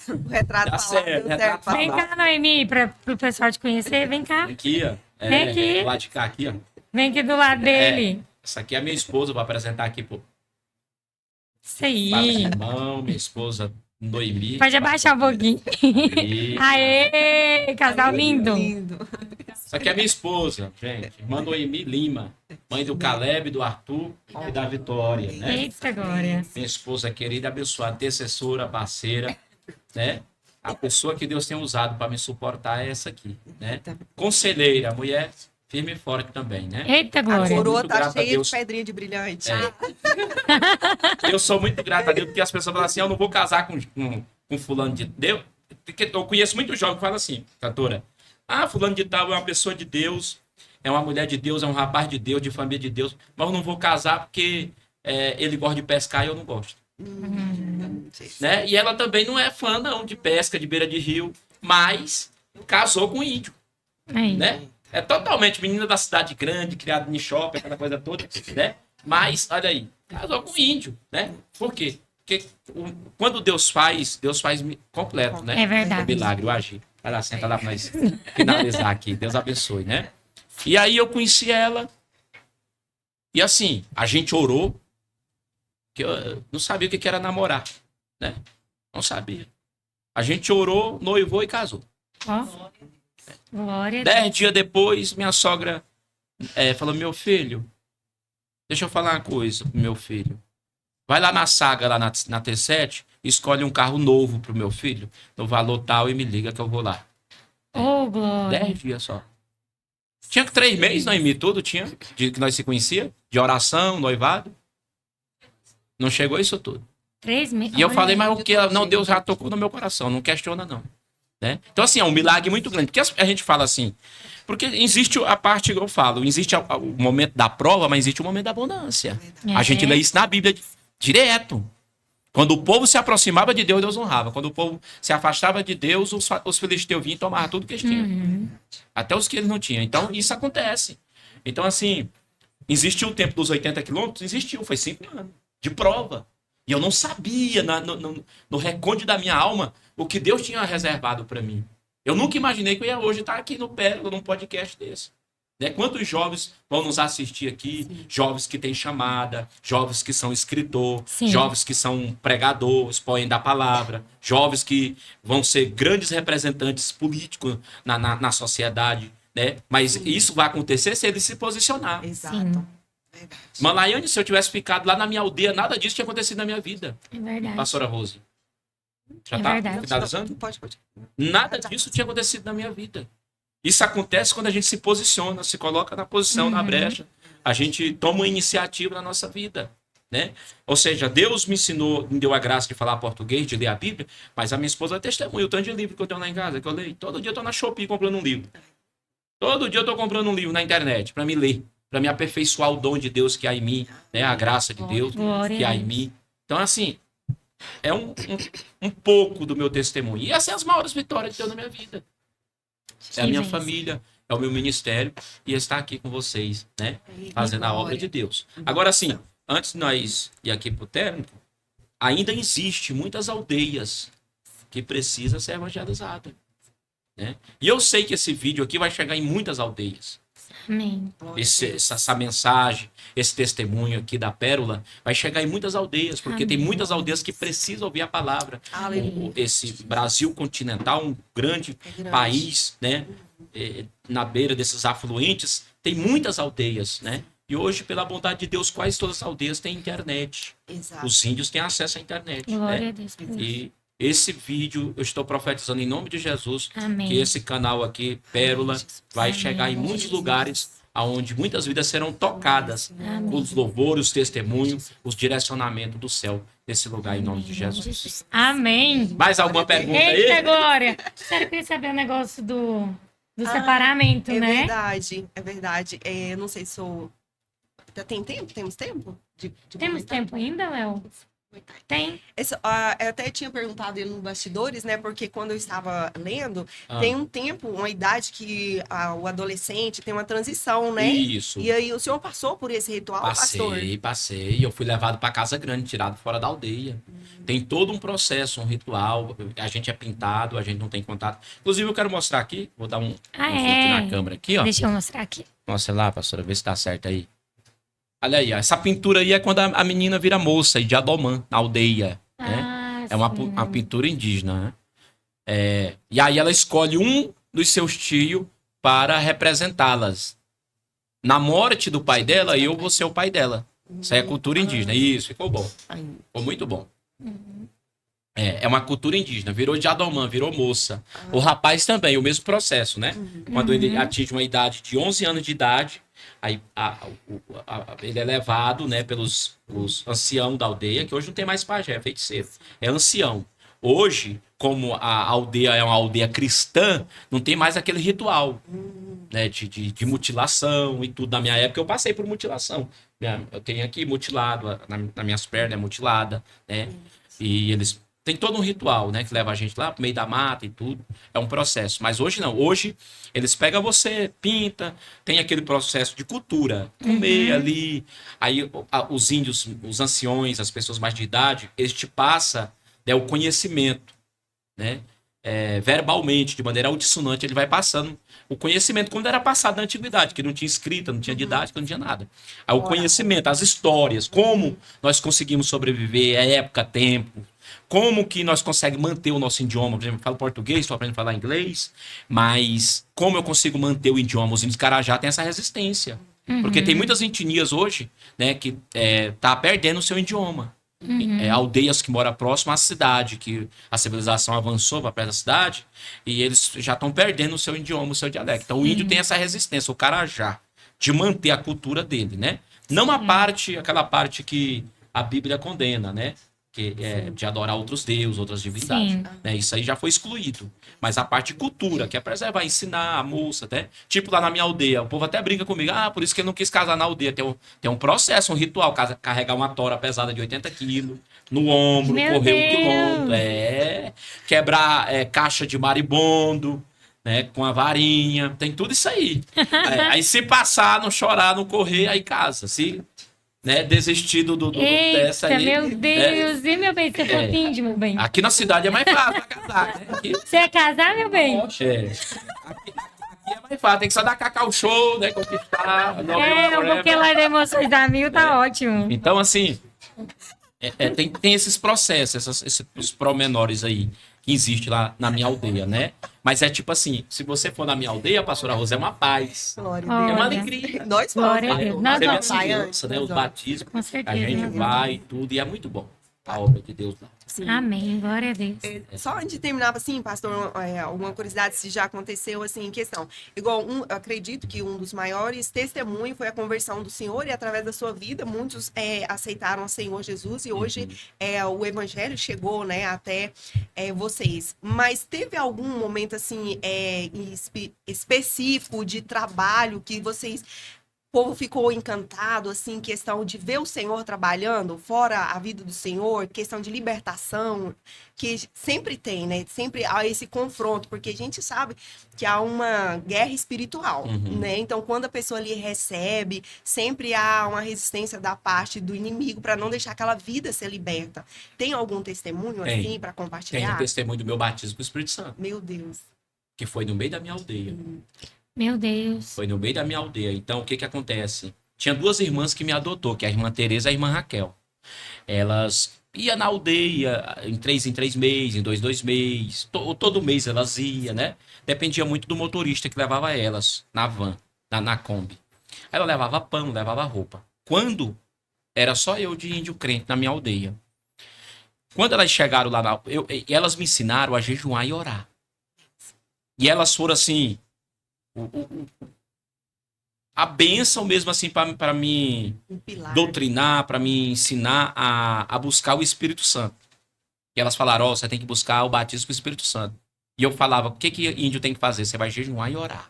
O retrato Tá falado, certo, deu retrato certo. Vem cá, Noemi, pro pessoal te conhecer. Vem cá. Aqui, ó. Vem aqui. Do lado de cá, aqui, ó. Vem aqui do lado dele. Essa aqui é a minha esposa, vou apresentar aqui pro Isso Fala, aí. irmão, minha esposa Noemi. Pode abaixar um pouquinho. Aí. Aê, casal lindo. Lindo. Essa aqui é minha esposa, gente. Irmã Noemi Lima. Mãe do Caleb, do Arthur e da Vitória, né? Eita, Glória. Minha esposa querida, abençoada, intercessora, parceira, né? A pessoa que Deus tem usado para me suportar é essa aqui, né? Conselheira, mulher firme e forte também, né? Eita, A Glória. coroa muito tá grato a cheia Deus. de pedrinha de brilhante. Eu sou muito grato a Deus, porque as pessoas falam assim, eu não vou casar com fulano de Deus. Porque eu conheço muito jovem que fala assim, cantora, Ah, fulano de tal é uma pessoa de Deus, é uma mulher de Deus, é um rapaz de Deus, de família de Deus, mas eu não vou casar porque ele gosta de pescar e eu não gosto. Né? E ela também não é fã não, de pesca, de beira de rio, mas casou com um índio. Aí. Né? É totalmente menina da cidade grande, criada em shopping, aquela coisa toda, né? Mas, olha aí, casou com um índio, né? Por quê? Porque quando Deus faz completo, né? É verdade. O milagre, o agir. Vai lá, senta lá pra nós finalizar aqui. Deus abençoe, né? E aí eu conheci ela. E assim, a gente orou. Que eu não sabia o que era namorar, né? Não sabia. A gente orou, noivou e casou. Ó. Glória a Deus. 10 dias depois, minha sogra falou, meu filho, deixa eu falar uma coisa pro meu filho. Vai lá na Saga, lá na T7, escolhe um carro novo pro meu filho, no valor tal, e me liga que eu vou lá. Ô, glória. 10 dias só. Tinha 3 meses, Noemi, tudo tinha, de que nós se conhecia, de oração, noivado. Não chegou isso tudo. 3 meses. E eu Olha falei, aí. mas o que? Não, Deus já tocou no meu coração, não questiona não. Né? Então assim, é um milagre muito grande. Porque a gente fala assim, porque existe a parte que eu falo, existe o momento da prova, mas existe o momento da abundância. A gente lê isso na Bíblia direto. Quando o povo se aproximava de Deus, Deus honrava. Quando o povo se afastava de Deus, os filisteus vinham e tomavam tudo que eles tinham. Até os que eles não tinham. Então, isso acontece. Então, assim, existiu o tempo dos 80 quilômetros? Existiu, foi 5 anos de prova. E eu não sabia, no recôndito da minha alma, o que Deus tinha reservado para mim. Eu nunca imaginei que eu ia hoje estar aqui no Pérola, num podcast desse. Né? Quantos jovens vão nos assistir aqui? Sim. Jovens que têm chamada, jovens que são escritor, Sim. jovens que são pregador, expoem da palavra, jovens que vão ser grandes representantes políticos na sociedade. Né? Mas sim, isso vai acontecer se eles se posicionar. Exato. Malaiane, se eu tivesse ficado lá na minha aldeia, nada disso tinha acontecido na minha vida. É verdade. Pastora Rose. Já É tá verdade. finalizando? Pode. Nada disso tinha acontecido na minha vida. Isso acontece quando a gente se posiciona, se coloca na posição, na brecha. A gente toma uma iniciativa na nossa vida. Né? Ou seja, Deus me ensinou, me deu a graça de falar português, de ler a Bíblia, mas a minha esposa testemunha o tanto de livro que eu tenho lá em casa, que eu leio. Todo dia eu tô na Shopee comprando um livro. Todo dia eu tô comprando um livro na internet para me ler, para me aperfeiçoar o dom de Deus que há em mim, né? A graça de Deus que há em mim. Então, assim, é um pouco do meu testemunho. E essas são as maiores vitórias de Deus na minha vida. É a minha família, é o meu ministério e estar aqui com vocês, né? Fazendo a obra de Deus. Agora, assim, antes de nós ir aqui pro término, ainda existe muitas aldeias que precisam ser evangelizadas. Né? E eu sei que esse vídeo aqui vai chegar em muitas aldeias. Amém. Essa mensagem, esse testemunho aqui da Pérola vai chegar em muitas aldeias, porque tem muitas aldeias que precisam ouvir a palavra. Esse Brasil continental, um grande país, né? Na beira desses afluentes, tem muitas aldeias, né? E hoje, pela bondade de Deus, quase todas as aldeias têm internet. Exato. Os índios têm acesso à internet. Glória né? a Deus. E esse vídeo, eu estou profetizando em nome de Jesus, Amém. que esse canal aqui, Pérola, vai chegar em muitos lugares onde muitas vidas serão tocadas com os louvores, os testemunhos, os direcionamentos do céu nesse lugar, em nome de Jesus. Amém. Mais alguma pergunta Eita, aí? Glória. Sério, eu queria saber o negócio do separamento, É né? verdade, é verdade. Eu não sei se eu... Tem tempo? Temos tempo? Temos tempo ainda, Léo? Tem. Eu até tinha perguntado ele nos bastidores, né? Porque quando eu estava lendo, tem um tempo, uma idade que o adolescente tem uma transição, né? Isso. E aí o senhor passou por esse ritual, pastor? Passei. Eu fui levado para casa grande, tirado fora da aldeia. Tem todo um processo, um ritual. A gente é pintado, a gente não tem contato. Inclusive, eu quero mostrar aqui. Vou dar um zoom na câmera aqui, ó. Deixa eu mostrar aqui. Mostra lá, pastora, vê se tá certo aí. Olha aí, ó. Essa pintura aí é quando a menina vira moça, de Adomã, na aldeia. Né? É uma pintura indígena. Né? E aí ela escolhe um dos seus tios para representá-las. Na morte do pai dela, eu vou ser o pai dela. Isso aí é cultura indígena. Isso, ficou bom. Ficou muito bom. É uma cultura indígena. Virou de Adomã, virou moça. O rapaz também, o mesmo processo, né? Quando ele atinge uma idade de 11 anos de idade, aí ele é levado, né, pelos anciãos da aldeia, que hoje não tem mais pajé, é feiticeiro. É ancião. Hoje, como a aldeia é uma aldeia cristã, não tem mais aquele ritual, né, de mutilação e tudo. Na minha época eu passei por mutilação. Eu tenho aqui mutilado, nas minhas pernas é mutilada, né? E eles têm todo um ritual, né, que leva a gente lá pro meio da mata e tudo. É um processo. Mas hoje não. Hoje eles pegam você, pinta, tem aquele processo de cultura, comer ali. Aí os índios, os anciões, as pessoas mais de idade, eles te passam, né, o conhecimento, né? Verbalmente, de maneira audissonante, ele vai passando o conhecimento, como era passado na antiguidade, que não tinha escrita, não tinha didática, não tinha nada. Aí o conhecimento, as histórias, como nós conseguimos sobreviver, a época, tempo, como que nós conseguimos manter o nosso idioma. Por exemplo, eu falo português, estou aprendendo a falar inglês, mas como eu consigo manter o idioma? Os índios Carajá têm essa resistência. Porque tem muitas etnias hoje, né, que tá perdendo o seu idioma. Aldeias que moram próximo à cidade, que a civilização avançou para perto da cidade, e eles já estão perdendo o seu idioma, o seu dialecto. Então o índio tem essa resistência, o Carajá, de manter a cultura dele, né? Não aquela parte que a Bíblia condena, né? Que é de adorar outros deuses, outras divindades. Sim. Né? Isso aí já foi excluído. Mas a parte de cultura, que é preservar, ensinar a moça, até. Tipo lá na minha aldeia, o povo até brinca comigo. Ah, por isso que ele não quis casar na aldeia. Tem um processo, um ritual. Carregar uma tora pesada de 80 quilos no ombro, Meu correr Deus! 1 quilômetro. Quebrar caixa de maribondo, né? Com a varinha. Tem tudo isso aí. Aí se passar, não chorar, não correr, aí casa. Se... né, desistido dessa Eita, aí. meu Deus! E, meu bem, você for índio, meu bem? Aqui na cidade é mais fácil pra casar, né? Aqui, Você é casar, meu bem? aqui é mais fácil, tem que só dar cacau show, né? Conquistar. Porque lá de Emoções da Mil tá ótimo. Então, assim, tem esses processos, esses promenores aí que existem lá na minha aldeia, né? Mas é tipo assim, se você for na minha aldeia, pastora Rosa, é uma paz. Glória É a Deus. uma Olha. alegria. Nós Glória vamos. a Deus. Você Nós vê vamos. as crianças, né? Os vamos. batismos. Com certeza, A gente nós vai e tudo, e é muito bom. A obra de Deus lá. Amém. Glória a Deus. Só antes de terminar, assim, pastor, alguma curiosidade se já aconteceu, assim, em questão. Igual, eu acredito que um dos maiores testemunhos foi a conversão do Senhor, e através da sua vida, muitos aceitaram o Senhor Jesus, e hoje o evangelho chegou, né, até vocês. Mas teve algum momento, assim, específico de trabalho que vocês... O povo ficou encantado, assim, questão de ver o Senhor trabalhando, fora a vida do Senhor, questão de libertação, que sempre tem, né? Sempre há esse confronto, porque a gente sabe que há uma guerra espiritual, né? Então, quando a pessoa ali recebe, sempre há uma resistência da parte do inimigo para não deixar aquela vida ser liberta. Tem algum testemunho, assim, para Tem compartilhar? o testemunho do meu batismo com o Espírito Santo, Meu Deus. que foi no meio da minha aldeia. Meu Deus. Foi no meio da minha aldeia. Então, o que que acontece? Tinha 2 irmãs que me adotou, que é a irmã Tereza e a irmã Raquel. Elas iam na aldeia em 3 meses, em 2 meses. Todo mês elas iam, né? Dependia muito do motorista que levava elas na van, na Kombi. Ela levava pão, levava roupa. Quando era só eu de índio crente na minha aldeia. Quando elas chegaram lá, elas me ensinaram a jejuar e orar. E elas foram assim... a bênção mesmo assim para me Um pilar. doutrinar, para me ensinar a buscar o Espírito Santo. E elas falaram, você tem que buscar o batismo com o Espírito Santo. E eu falava, o que índio tem que fazer? Você vai jejuar e orar.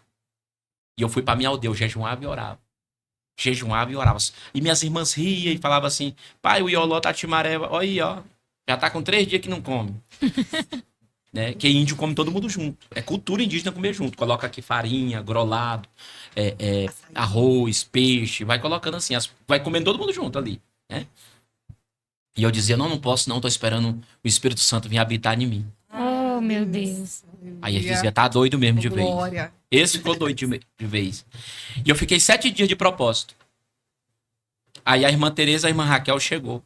E eu fui para minha aldeia, eu jejuava e orava. Jejuava e orava. E minhas irmãs riam e falavam assim, pai, o Ioló Tatimaré, olha aí, ó, já tá com 3 dias que não come. Né? Que índio come todo mundo junto. É cultura indígena comer junto. Coloca aqui farinha, grolado, arroz, peixe, vai colocando assim, vai comendo todo mundo junto ali, né? E eu dizia, não posso não, tô esperando o Espírito Santo vir habitar em mim. Oh, meu Deus. Aí ele dizia, tá doido mesmo de vez. Glória. Esse ficou doido de vez. E eu fiquei 7 dias de propósito. Aí a irmã Tereza e a irmã Raquel chegou.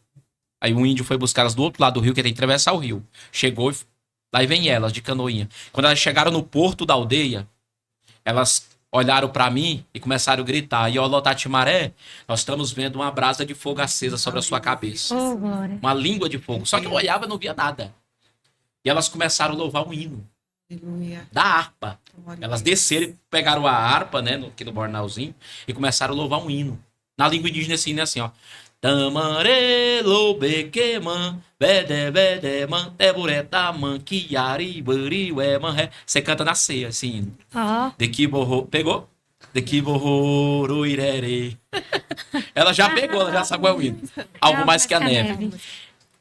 Aí o índio foi buscar elas do outro lado do rio, que tem que atravessar o rio. Chegou, lá vem elas, de canoinha. Quando elas chegaram no porto da aldeia, elas olharam pra mim e começaram a gritar. Ioló Tatimaré, nós estamos vendo uma brasa de fogo acesa sobre a sua cabeça. Oh, glória. Uma língua de fogo. Só que eu olhava e não via nada. E elas começaram a louvar um hino Aleluia. da harpa. Glória a Elas Deus. desceram, pegaram a harpa, né, aqui no bornalzinho, e começaram a louvar um hino. Na língua indígena, esse hino é assim, ó. Tamarelo, bequeman, bede, bede, man, tebureta, man, kiari, buri, ueman, ré. Você canta na ceia, assim. Ó. De que borro... Pegou? De que borro, irere. Ela já pegou, ela já sabe qual é o hino. Algo mais que a neve.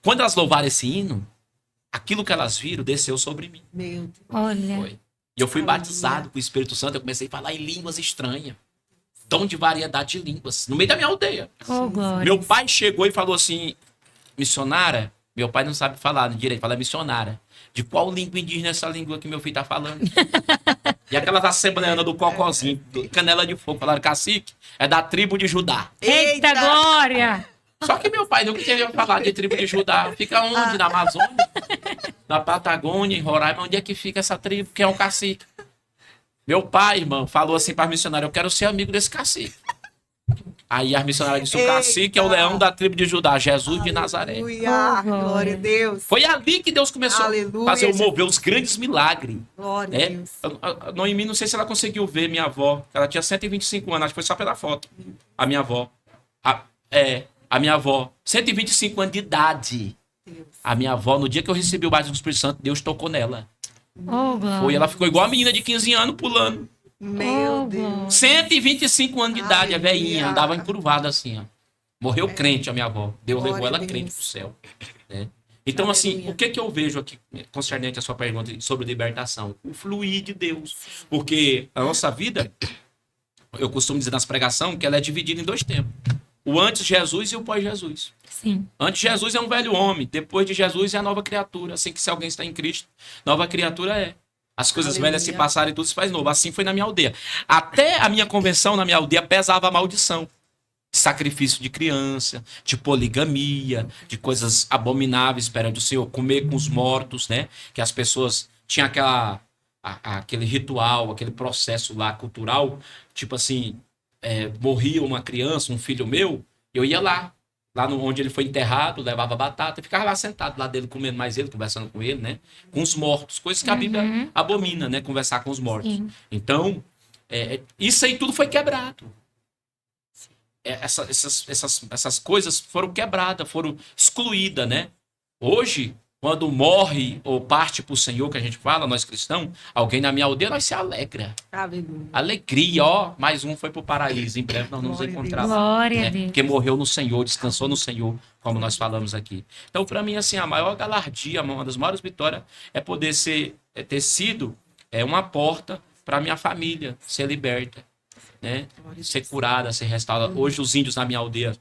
Quando elas louvaram esse hino, aquilo que elas viram desceu sobre mim. Meu Deus. Olha. Foi. E eu fui Aleluia. batizado com o Espírito Santo, eu comecei a falar em línguas estranhas. Dom de variedade de línguas, no meio da minha aldeia. Oh, glória. Meu pai chegou e falou assim, missionária, meu pai não sabe falar direito, fala missionária. De qual língua indígena é essa língua que meu filho tá falando? E aquelas assembleianas do Cocozinho, do Canela de Fogo, falaram, cacique, é da tribo de Judá. Eita, glória! Só que meu pai nunca tinha falado de tribo de Judá. Fica onde? Na Amazônia? Na Patagônia, em Roraima, onde é que fica essa tribo? Quem é o cacique? Meu pai, irmão, falou assim para a missionária, eu quero ser amigo desse cacique. Aí a missionária disse, o cacique é o leão da tribo de Judá, Jesus de Nazaré. Aleluia. Oh, glória. Glória a Deus. Foi ali que Deus começou Aleluia, a fazer, Jesus. mover os grandes milagres. Glória a Né? Deus. Noemi, não sei se ela conseguiu ver minha avó, ela tinha 125 anos, acho que foi só pela foto. A minha avó. A minha avó, 125 anos de idade. Deus. A minha avó, no dia que eu recebi o batismo do Espírito Santo, Deus tocou nela. Oh, glória. Foi, ela ficou igual a menina de 15 anos pulando. Meu Oh, Deus. 125 anos de idade, a velhinha, Aleluia. andava encurvada assim, ó. Morreu crente a minha avó. Deus Glória levou ela a Deus. crente pro céu. Né? Então, assim, Aleluia. o que eu vejo aqui, concernente a sua pergunta sobre libertação? O fluir de Deus. Porque a nossa vida, eu costumo dizer nas pregações, que ela é dividida em dois tempos. O antes de Jesus e o pós-Jesus. Sim. Antes de Jesus é um velho homem, depois de Jesus é a nova criatura. Assim que se alguém está em Cristo, nova criatura é. As coisas Aleluia. velhas se passaram e tudo se faz novo. Assim foi na minha aldeia. Até a minha convenção na minha aldeia pesava a maldição. De sacrifício de criança, de poligamia, de coisas abomináveis perante o Senhor, comer com os mortos, né? Que as pessoas tinham aquele ritual, aquele processo lá cultural, tipo assim, morria uma criança, um filho meu, eu ia lá onde ele foi enterrado, levava batata e ficava lá sentado lá dele, comendo mais ele, conversando com ele, né? Com os mortos, coisas que a Bíblia abomina, né? Conversar com os mortos. Sim. Então, isso aí tudo foi quebrado. Essas coisas foram quebradas, foram excluídas, né? Hoje, quando morre ou parte para o Senhor, que a gente fala, nós cristãos, alguém na minha aldeia, nós se alegra. Aleluia. Alegria, ó, mais um foi para o paraíso. Em breve nós nos Glória a encontrar Deus. lá. Glória a Né? Deus. Porque morreu no Senhor, descansou no Senhor, como nós falamos aqui. Então, para mim, assim, a maior galardia, uma das maiores vitórias é poder ter sido uma porta para minha família ser liberta, né? Ser curada, ser restaurada. Hoje os índios na minha aldeia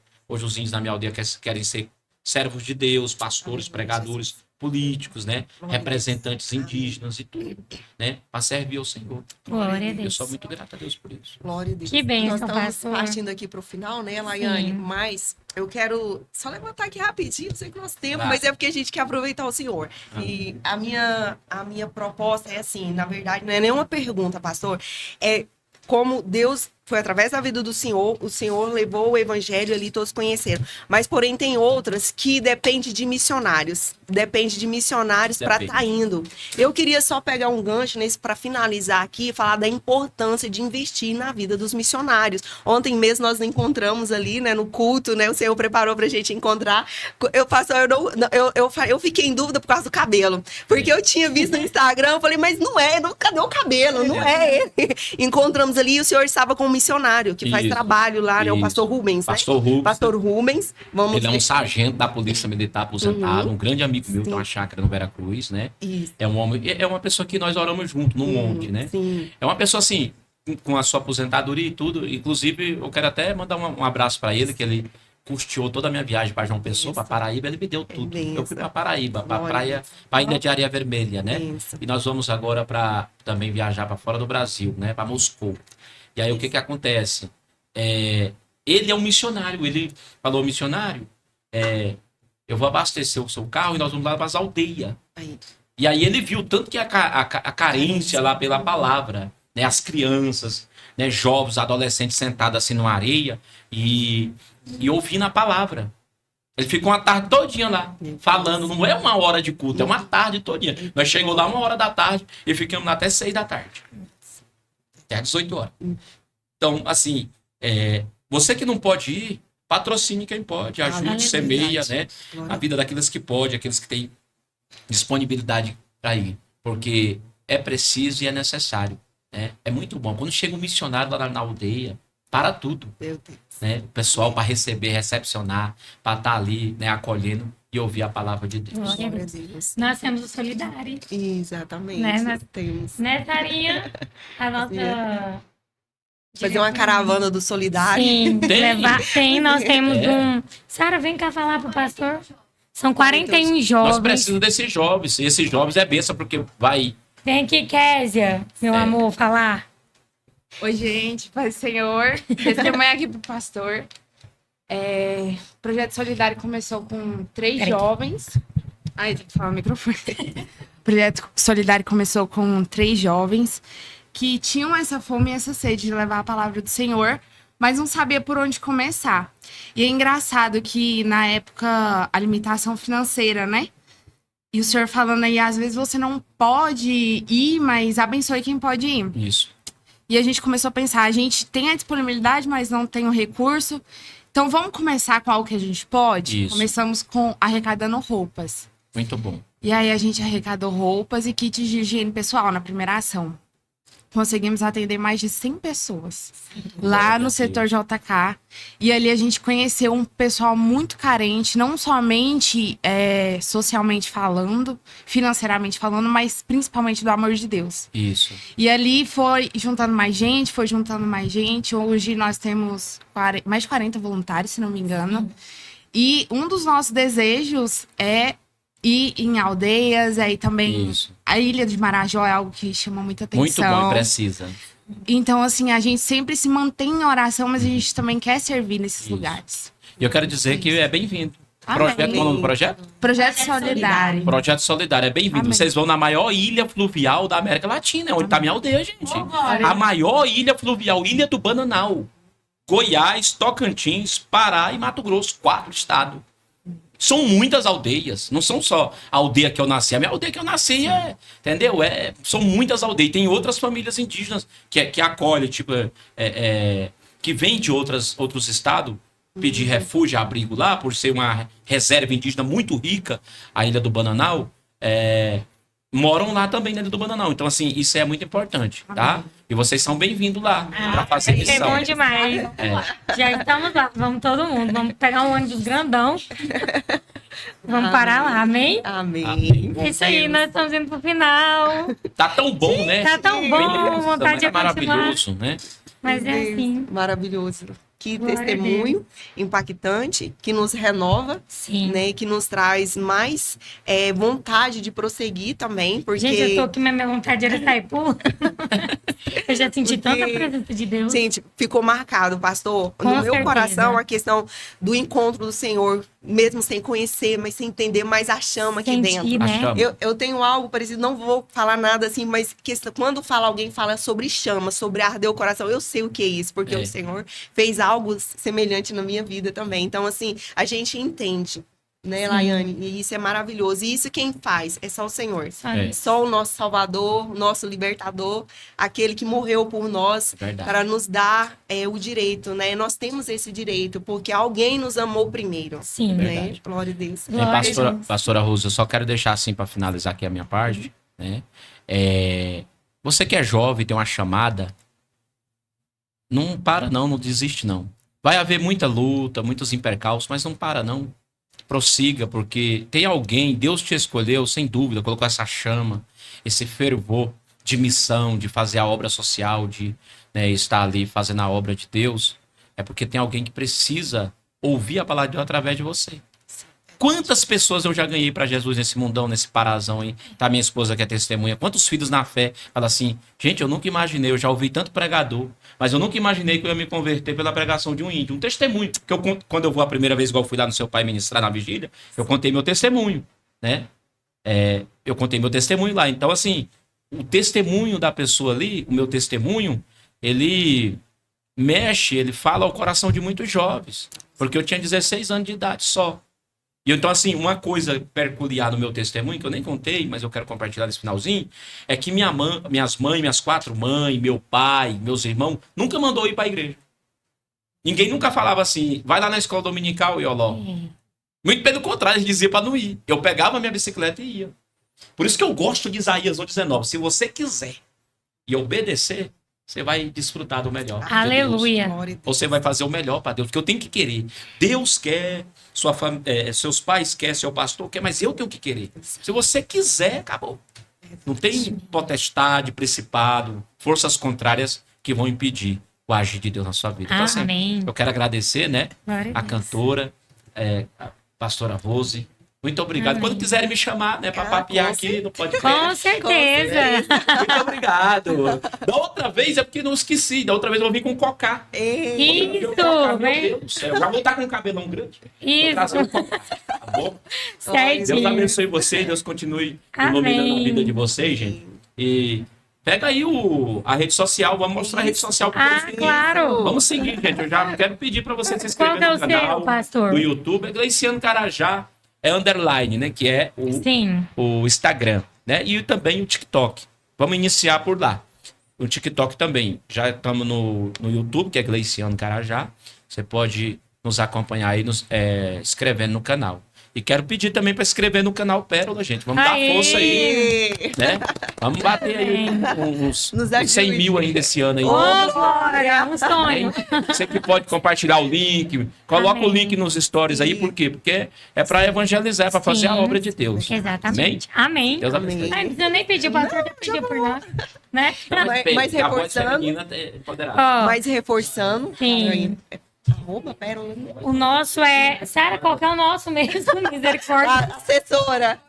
querem ser servos de Deus, pastores, pregadores, políticos, né? Representantes indígenas e tudo, né? Para servir ao Senhor. Glória a Eu Deus. sou muito grato a Deus por isso. Glória a Deus. Que bênção, Nós estamos pastor. partindo aqui para o final, né, Laiane? Sim. Mas eu quero só levantar aqui rapidinho, sei que nós temos, Vai. mas é porque a gente quer aproveitar o Senhor. E a minha proposta é assim, na verdade, não é nenhuma pergunta, pastor, é como Deus foi através da vida do Senhor, o Senhor levou o evangelho ali, todos conheceram. Mas, porém, tem outras que depende de missionários. Depende de missionários para estar indo. Eu queria só pegar um gancho nesse para finalizar aqui e falar da importância de investir na vida dos missionários. Ontem mesmo nós nos encontramos ali, né, no culto, né? O Senhor preparou pra gente encontrar. Eu fiquei em dúvida por causa do cabelo. Porque eu tinha visto no Instagram, eu falei, mas não é, cadê o cabelo? Não é ele. Encontramos ali e o Senhor estava com um missionário que faz Isso. trabalho lá, né? O Isso. pastor Rubens, né? Pastor Rubens. Pastor Rubens. Vamos Ele é um ver. sargento da Polícia Militar aposentado, um grande amigo meu, tem uma chácara no Veracruz, né? Isso. É um homem, é uma pessoa que nós oramos junto, no monte, né? Sim. É uma pessoa assim, com a sua aposentadoria e tudo. Inclusive, eu quero até mandar um abraço para ele, que ele custeou toda a minha viagem para João Pessoa, para Paraíba, ele me deu tudo. Eu fui para Paraíba, para praia, para Ilha de Areia Vermelha, né? Benção. E nós vamos agora para também viajar para fora do Brasil, né? Para Moscou. E aí o que acontece? Ele é um missionário. Ele falou, missionário, eu vou abastecer o seu carro e nós vamos lá para as aldeias. Aí. E aí ele viu tanto que a carência lá pela palavra, né? As crianças, né? Jovens, adolescentes sentados assim numa areia e ouvindo a palavra. Ele ficou uma tarde todinha lá, falando. Não é uma hora de culto, é uma tarde todinha. Nós chegamos lá 1h e ficamos lá até 6h. Até às 18 horas. Então, assim, você que não pode ir, patrocine quem pode, ajude, Aleluia. semeia, né? Glória A vida daqueles que podem, aqueles que têm disponibilidade para ir. Porque é preciso e é necessário. Né? É muito bom. Quando chega um missionário lá na aldeia, para tudo. Meu Deus. Né? O pessoal para receber, recepcionar, para estar ali, né, acolhendo e ouvir a palavra de Deus. Glória a Glória a Deus. Deus. Nós temos o Solidário. Exatamente. Né, nós- Temos. Né, Tarinha? A nossa... Fazer uma caravana do Solidário. Sim, Tem. nós temos É. um... Sara, vem cá falar pro pastor. São 41 Nós jovens. precisamos desses jovens. E esses jovens é bênção, porque vai. Vem aqui, Késia, meu amor, falar. Oi, gente, Pai do Senhor. Testemunha aqui pro pastor. O Projeto Solidário começou com 3 Peraí. jovens. Ai, tem que falar no microfone. O Projeto Solidário começou com 3 jovens que tinham essa fome e essa sede de levar a palavra do Senhor, mas não sabia por onde começar. E é engraçado que, na época, a limitação financeira, né? E o senhor falando aí, às vezes você não pode ir, mas abençoe quem pode ir. Isso. E a gente começou a pensar, a gente tem a disponibilidade, mas não tem o recurso. Então vamos começar com algo que a gente pode? Isso. Começamos com arrecadando roupas. Muito bom. E aí a gente arrecadou roupas e kits de higiene pessoal na primeira ação. Conseguimos atender mais de 100 pessoas lá no setor JK. E ali a gente conheceu um pessoal muito carente, não somente socialmente falando, financeiramente falando, mas principalmente do amor de Deus. Isso. E ali foi juntando mais gente, foi juntando mais gente. Hoje nós temos mais de 40 voluntários, se não me engano. E um dos nossos desejos é ir em aldeias, aí também Isso. a Ilha de Marajó é algo que chama muita atenção. Muito bom e precisa. Então, assim, a gente sempre se mantém em oração, mas a gente também quer servir nesses Isso. lugares. E eu quero dizer que é bem-vindo. Amém. Projeto, qual é o nome do projeto? Projeto Solidário. Projeto Solidário, é bem-vindo. Amém. Vocês vão na maior ilha fluvial da América Latina, é onde tá minha aldeia, gente. A maior ilha fluvial, Ilha do Bananal. Goiás, Tocantins, Pará e Mato Grosso, 4 estados. São muitas aldeias, não são só a aldeia que eu nasci. A minha aldeia que eu nasci entendeu? São muitas aldeias. Tem outras famílias indígenas que acolhem, tipo, que vêm de outros estados pedir refúgio, abrigo lá, por ser uma reserva indígena muito rica, a Ilha do Bananal, moram lá também na Ilha do Bananal. Então, assim, isso é muito importante, tá? E vocês são bem-vindos lá para fazer Vai ser missão. bom demais. Já estamos lá, vamos todo mundo. Vamos pegar um ônibus grandão. Vamos parar lá, amém? Amém. É isso aí, nós estamos indo pro final. Tá tão bom, né? Tá tão bom, Beleza, vontade de é maravilhoso, né? Mas é assim. Maravilhoso. Que Glória a testemunho impactante, que nos renova, Sim. né? Que nos traz mais vontade de prosseguir também, porque... Gente, eu tô aqui, mas minha vontade era sair pulando. Eu já senti tanta presença de Deus. Gente, ficou marcado, pastor, Com no meu certeza. coração a questão do encontro do Senhor, mesmo sem conhecer, mas sem entender mais a chama aqui Sentir, dentro. né? A chama. Eu tenho algo parecido, não vou falar nada assim, mas quando alguém fala sobre chama, sobre arder o coração, eu sei o que é isso, porque o Senhor fez algo semelhante na minha vida também. Então, assim, a gente entende, né, Laiane? E isso é maravilhoso. E isso quem faz é só o Senhor. É. Só o nosso Salvador, nosso Libertador, aquele que morreu por nós Verdade. para nos dar o direito, né? Nós temos esse direito, porque alguém nos amou primeiro. Sim. Né? Verdade. Glória a Deus. Glória a Deus. Pastora Rosa, eu só quero deixar assim para finalizar aqui a minha parte, né? Você que é jovem, tem uma chamada, não para não desiste não. Vai haver muita luta, muitos impercalços, mas não para não. Prossiga, porque tem alguém, Deus te escolheu, sem dúvida, colocou essa chama, esse fervor de missão, de fazer a obra social, de estar ali fazendo a obra de Deus. É porque tem alguém que precisa ouvir a palavra de Deus através de você. Quantas pessoas eu já ganhei para Jesus nesse mundão, nesse parazão aí? Tá minha esposa que é testemunha. Quantos filhos na fé fala assim, gente, eu nunca imaginei, eu já ouvi tanto pregador, mas eu nunca imaginei que eu ia me converter pela pregação de um índio. Um testemunho. Porque quando eu vou a primeira vez, igual eu fui lá no seu pai ministrar na vigília, eu contei meu testemunho, né? Eu contei meu testemunho lá. Então, assim, o testemunho da pessoa ali, o meu testemunho, ele mexe, ele fala ao coração de muitos jovens. Porque eu tinha 16 anos de idade só. E então, assim, uma coisa peculiar no meu testemunho, que eu nem contei, mas eu quero compartilhar nesse finalzinho, é que minhas 4 mães, meu pai, meus irmãos, nunca mandou ir para a igreja. Ninguém nunca falava assim, vai lá na escola dominical, Ioló. Muito pelo contrário, eles diziam para não ir. Eu pegava minha bicicleta e ia. Por isso que eu gosto de Isaías 1,19. Se você quiser e obedecer, você vai desfrutar do melhor. de Aleluia. Glória a Deus. Deus. Você vai fazer o melhor para Deus, porque eu tenho que querer. Deus quer, seus pais querem, seu pastor quer, mas eu tenho que querer. Se você quiser, acabou. Não tem potestade, principado, forças contrárias que vão impedir o agir de Deus na sua vida. Então, assim, Amém. eu quero agradecer, né, Glória a a Deus. cantora, a pastora Rose. Muito obrigado. Amém. Quando quiserem me chamar, né, para papiar com aqui no podcast. Com certeza. Muito obrigado. Da outra vez é porque não esqueci. Da outra vez eu vim com cocá. Ei, Isso, Meu vem. Deus do céu. Já vou estar com um cabelão grande. Vou Isso, trazer um cocá, tá bom? Deus certinho. abençoe vocês. Deus continue Amém. iluminando a vida de vocês, gente. E pega aí a rede social. Vamos mostrar a rede social para Ah, vocês. claro. Vamos seguir, gente. Eu já quero pedir para você se Qual inscrever que é no o seu, canal pastor? do YouTube. É Gleiciano Carajá. É underline, né? Que é Sim. o Instagram, né? E também o TikTok. Vamos iniciar por lá. O TikTok também. Já estamos no YouTube, que é Gleiciano Carajá. Você pode nos acompanhar aí, escrevendo no canal. E quero pedir também para inscrever no canal Pérola, gente. Vamos dar Aê! força aí, ei. né? Vamos bater aí uns Nos 100 mil ajude. ainda esse ano aí. Ô, glória, um sonho. Você que pode compartilhar o link, coloca Amém. o link nos stories aí, por quê? Porque é para evangelizar, para fazer a Sim. obra de Deus. Exatamente. Amém. Deus abençoe. Não precisa nem pedir, o pastor já pediu por nós. Né? Mas A voz reforçando- feminina é empoderada. Ó, Mas reforçando. Sim. Arroba Pérola. o nosso é... Sara, qual que é o nosso mesmo? Misericórdia. A assessora.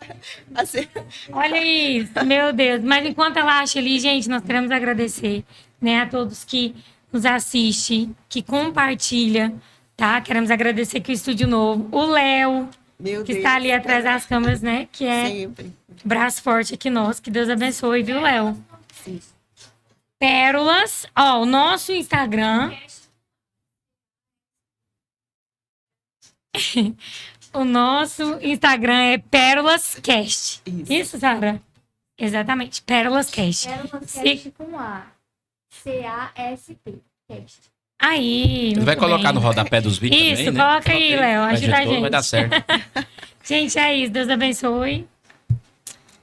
Olha isso, meu Deus. Mas enquanto ela acha ali, gente, nós queremos agradecer, né, a todos que nos assistem, que compartilha, tá? Queremos agradecer aqui o Estúdio Novo. O Léo, Meu que Deus. está ali atrás das câmeras, né? Que é Sempre. braço forte aqui nosso. Que Deus abençoe, viu, Léo? Sim. Pérolas. Ó, o nosso Instagram. O nosso Instagram é PérolasCast. Isso, Sara? Exatamente, PérolasCast. Pérolas Sim. Cast com A. C-A-S-T. Cast. Aí, Você vai muito colocar bem. no rodapé dos vídeos Isso, também, né? coloca aí, Léo, ajuda a editor, gente. Vai dar certo. Gente, é isso. Deus abençoe.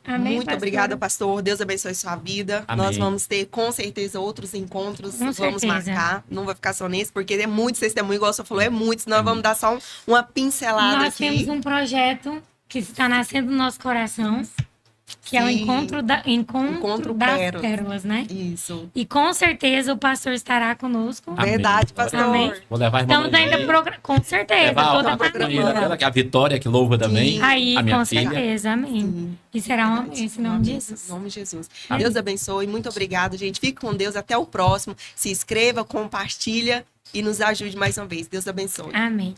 Amém, Muito pastora? obrigada, pastor. Deus abençoe sua vida. Amém. Nós vamos ter, com certeza, outros encontros. Com vamos certeza. marcar. Não vai ficar só nesse, porque é muito testemunho, igual você falou, é muito. Senão vamos dar só uma pincelada Nós aqui. temos um projeto que está nascendo no nosso coração, que é o Sim. encontro das pérolas, né? Isso. E com certeza o pastor estará conosco. Amém. Verdade, pastor. Amém. Vou levar a irmã Estamos ainda com certeza, levar toda a a companheira família. dela, que é a Vitória, que louva também. Aí, a minha com filha. certeza, amém. Sim. E será uma bênção, em nome de Jesus. Em nome de Jesus. Amém. Deus abençoe. Muito obrigado, gente. Fique com Deus. Até o próximo. Se inscreva, compartilha e nos ajude mais uma vez. Deus abençoe. Amém.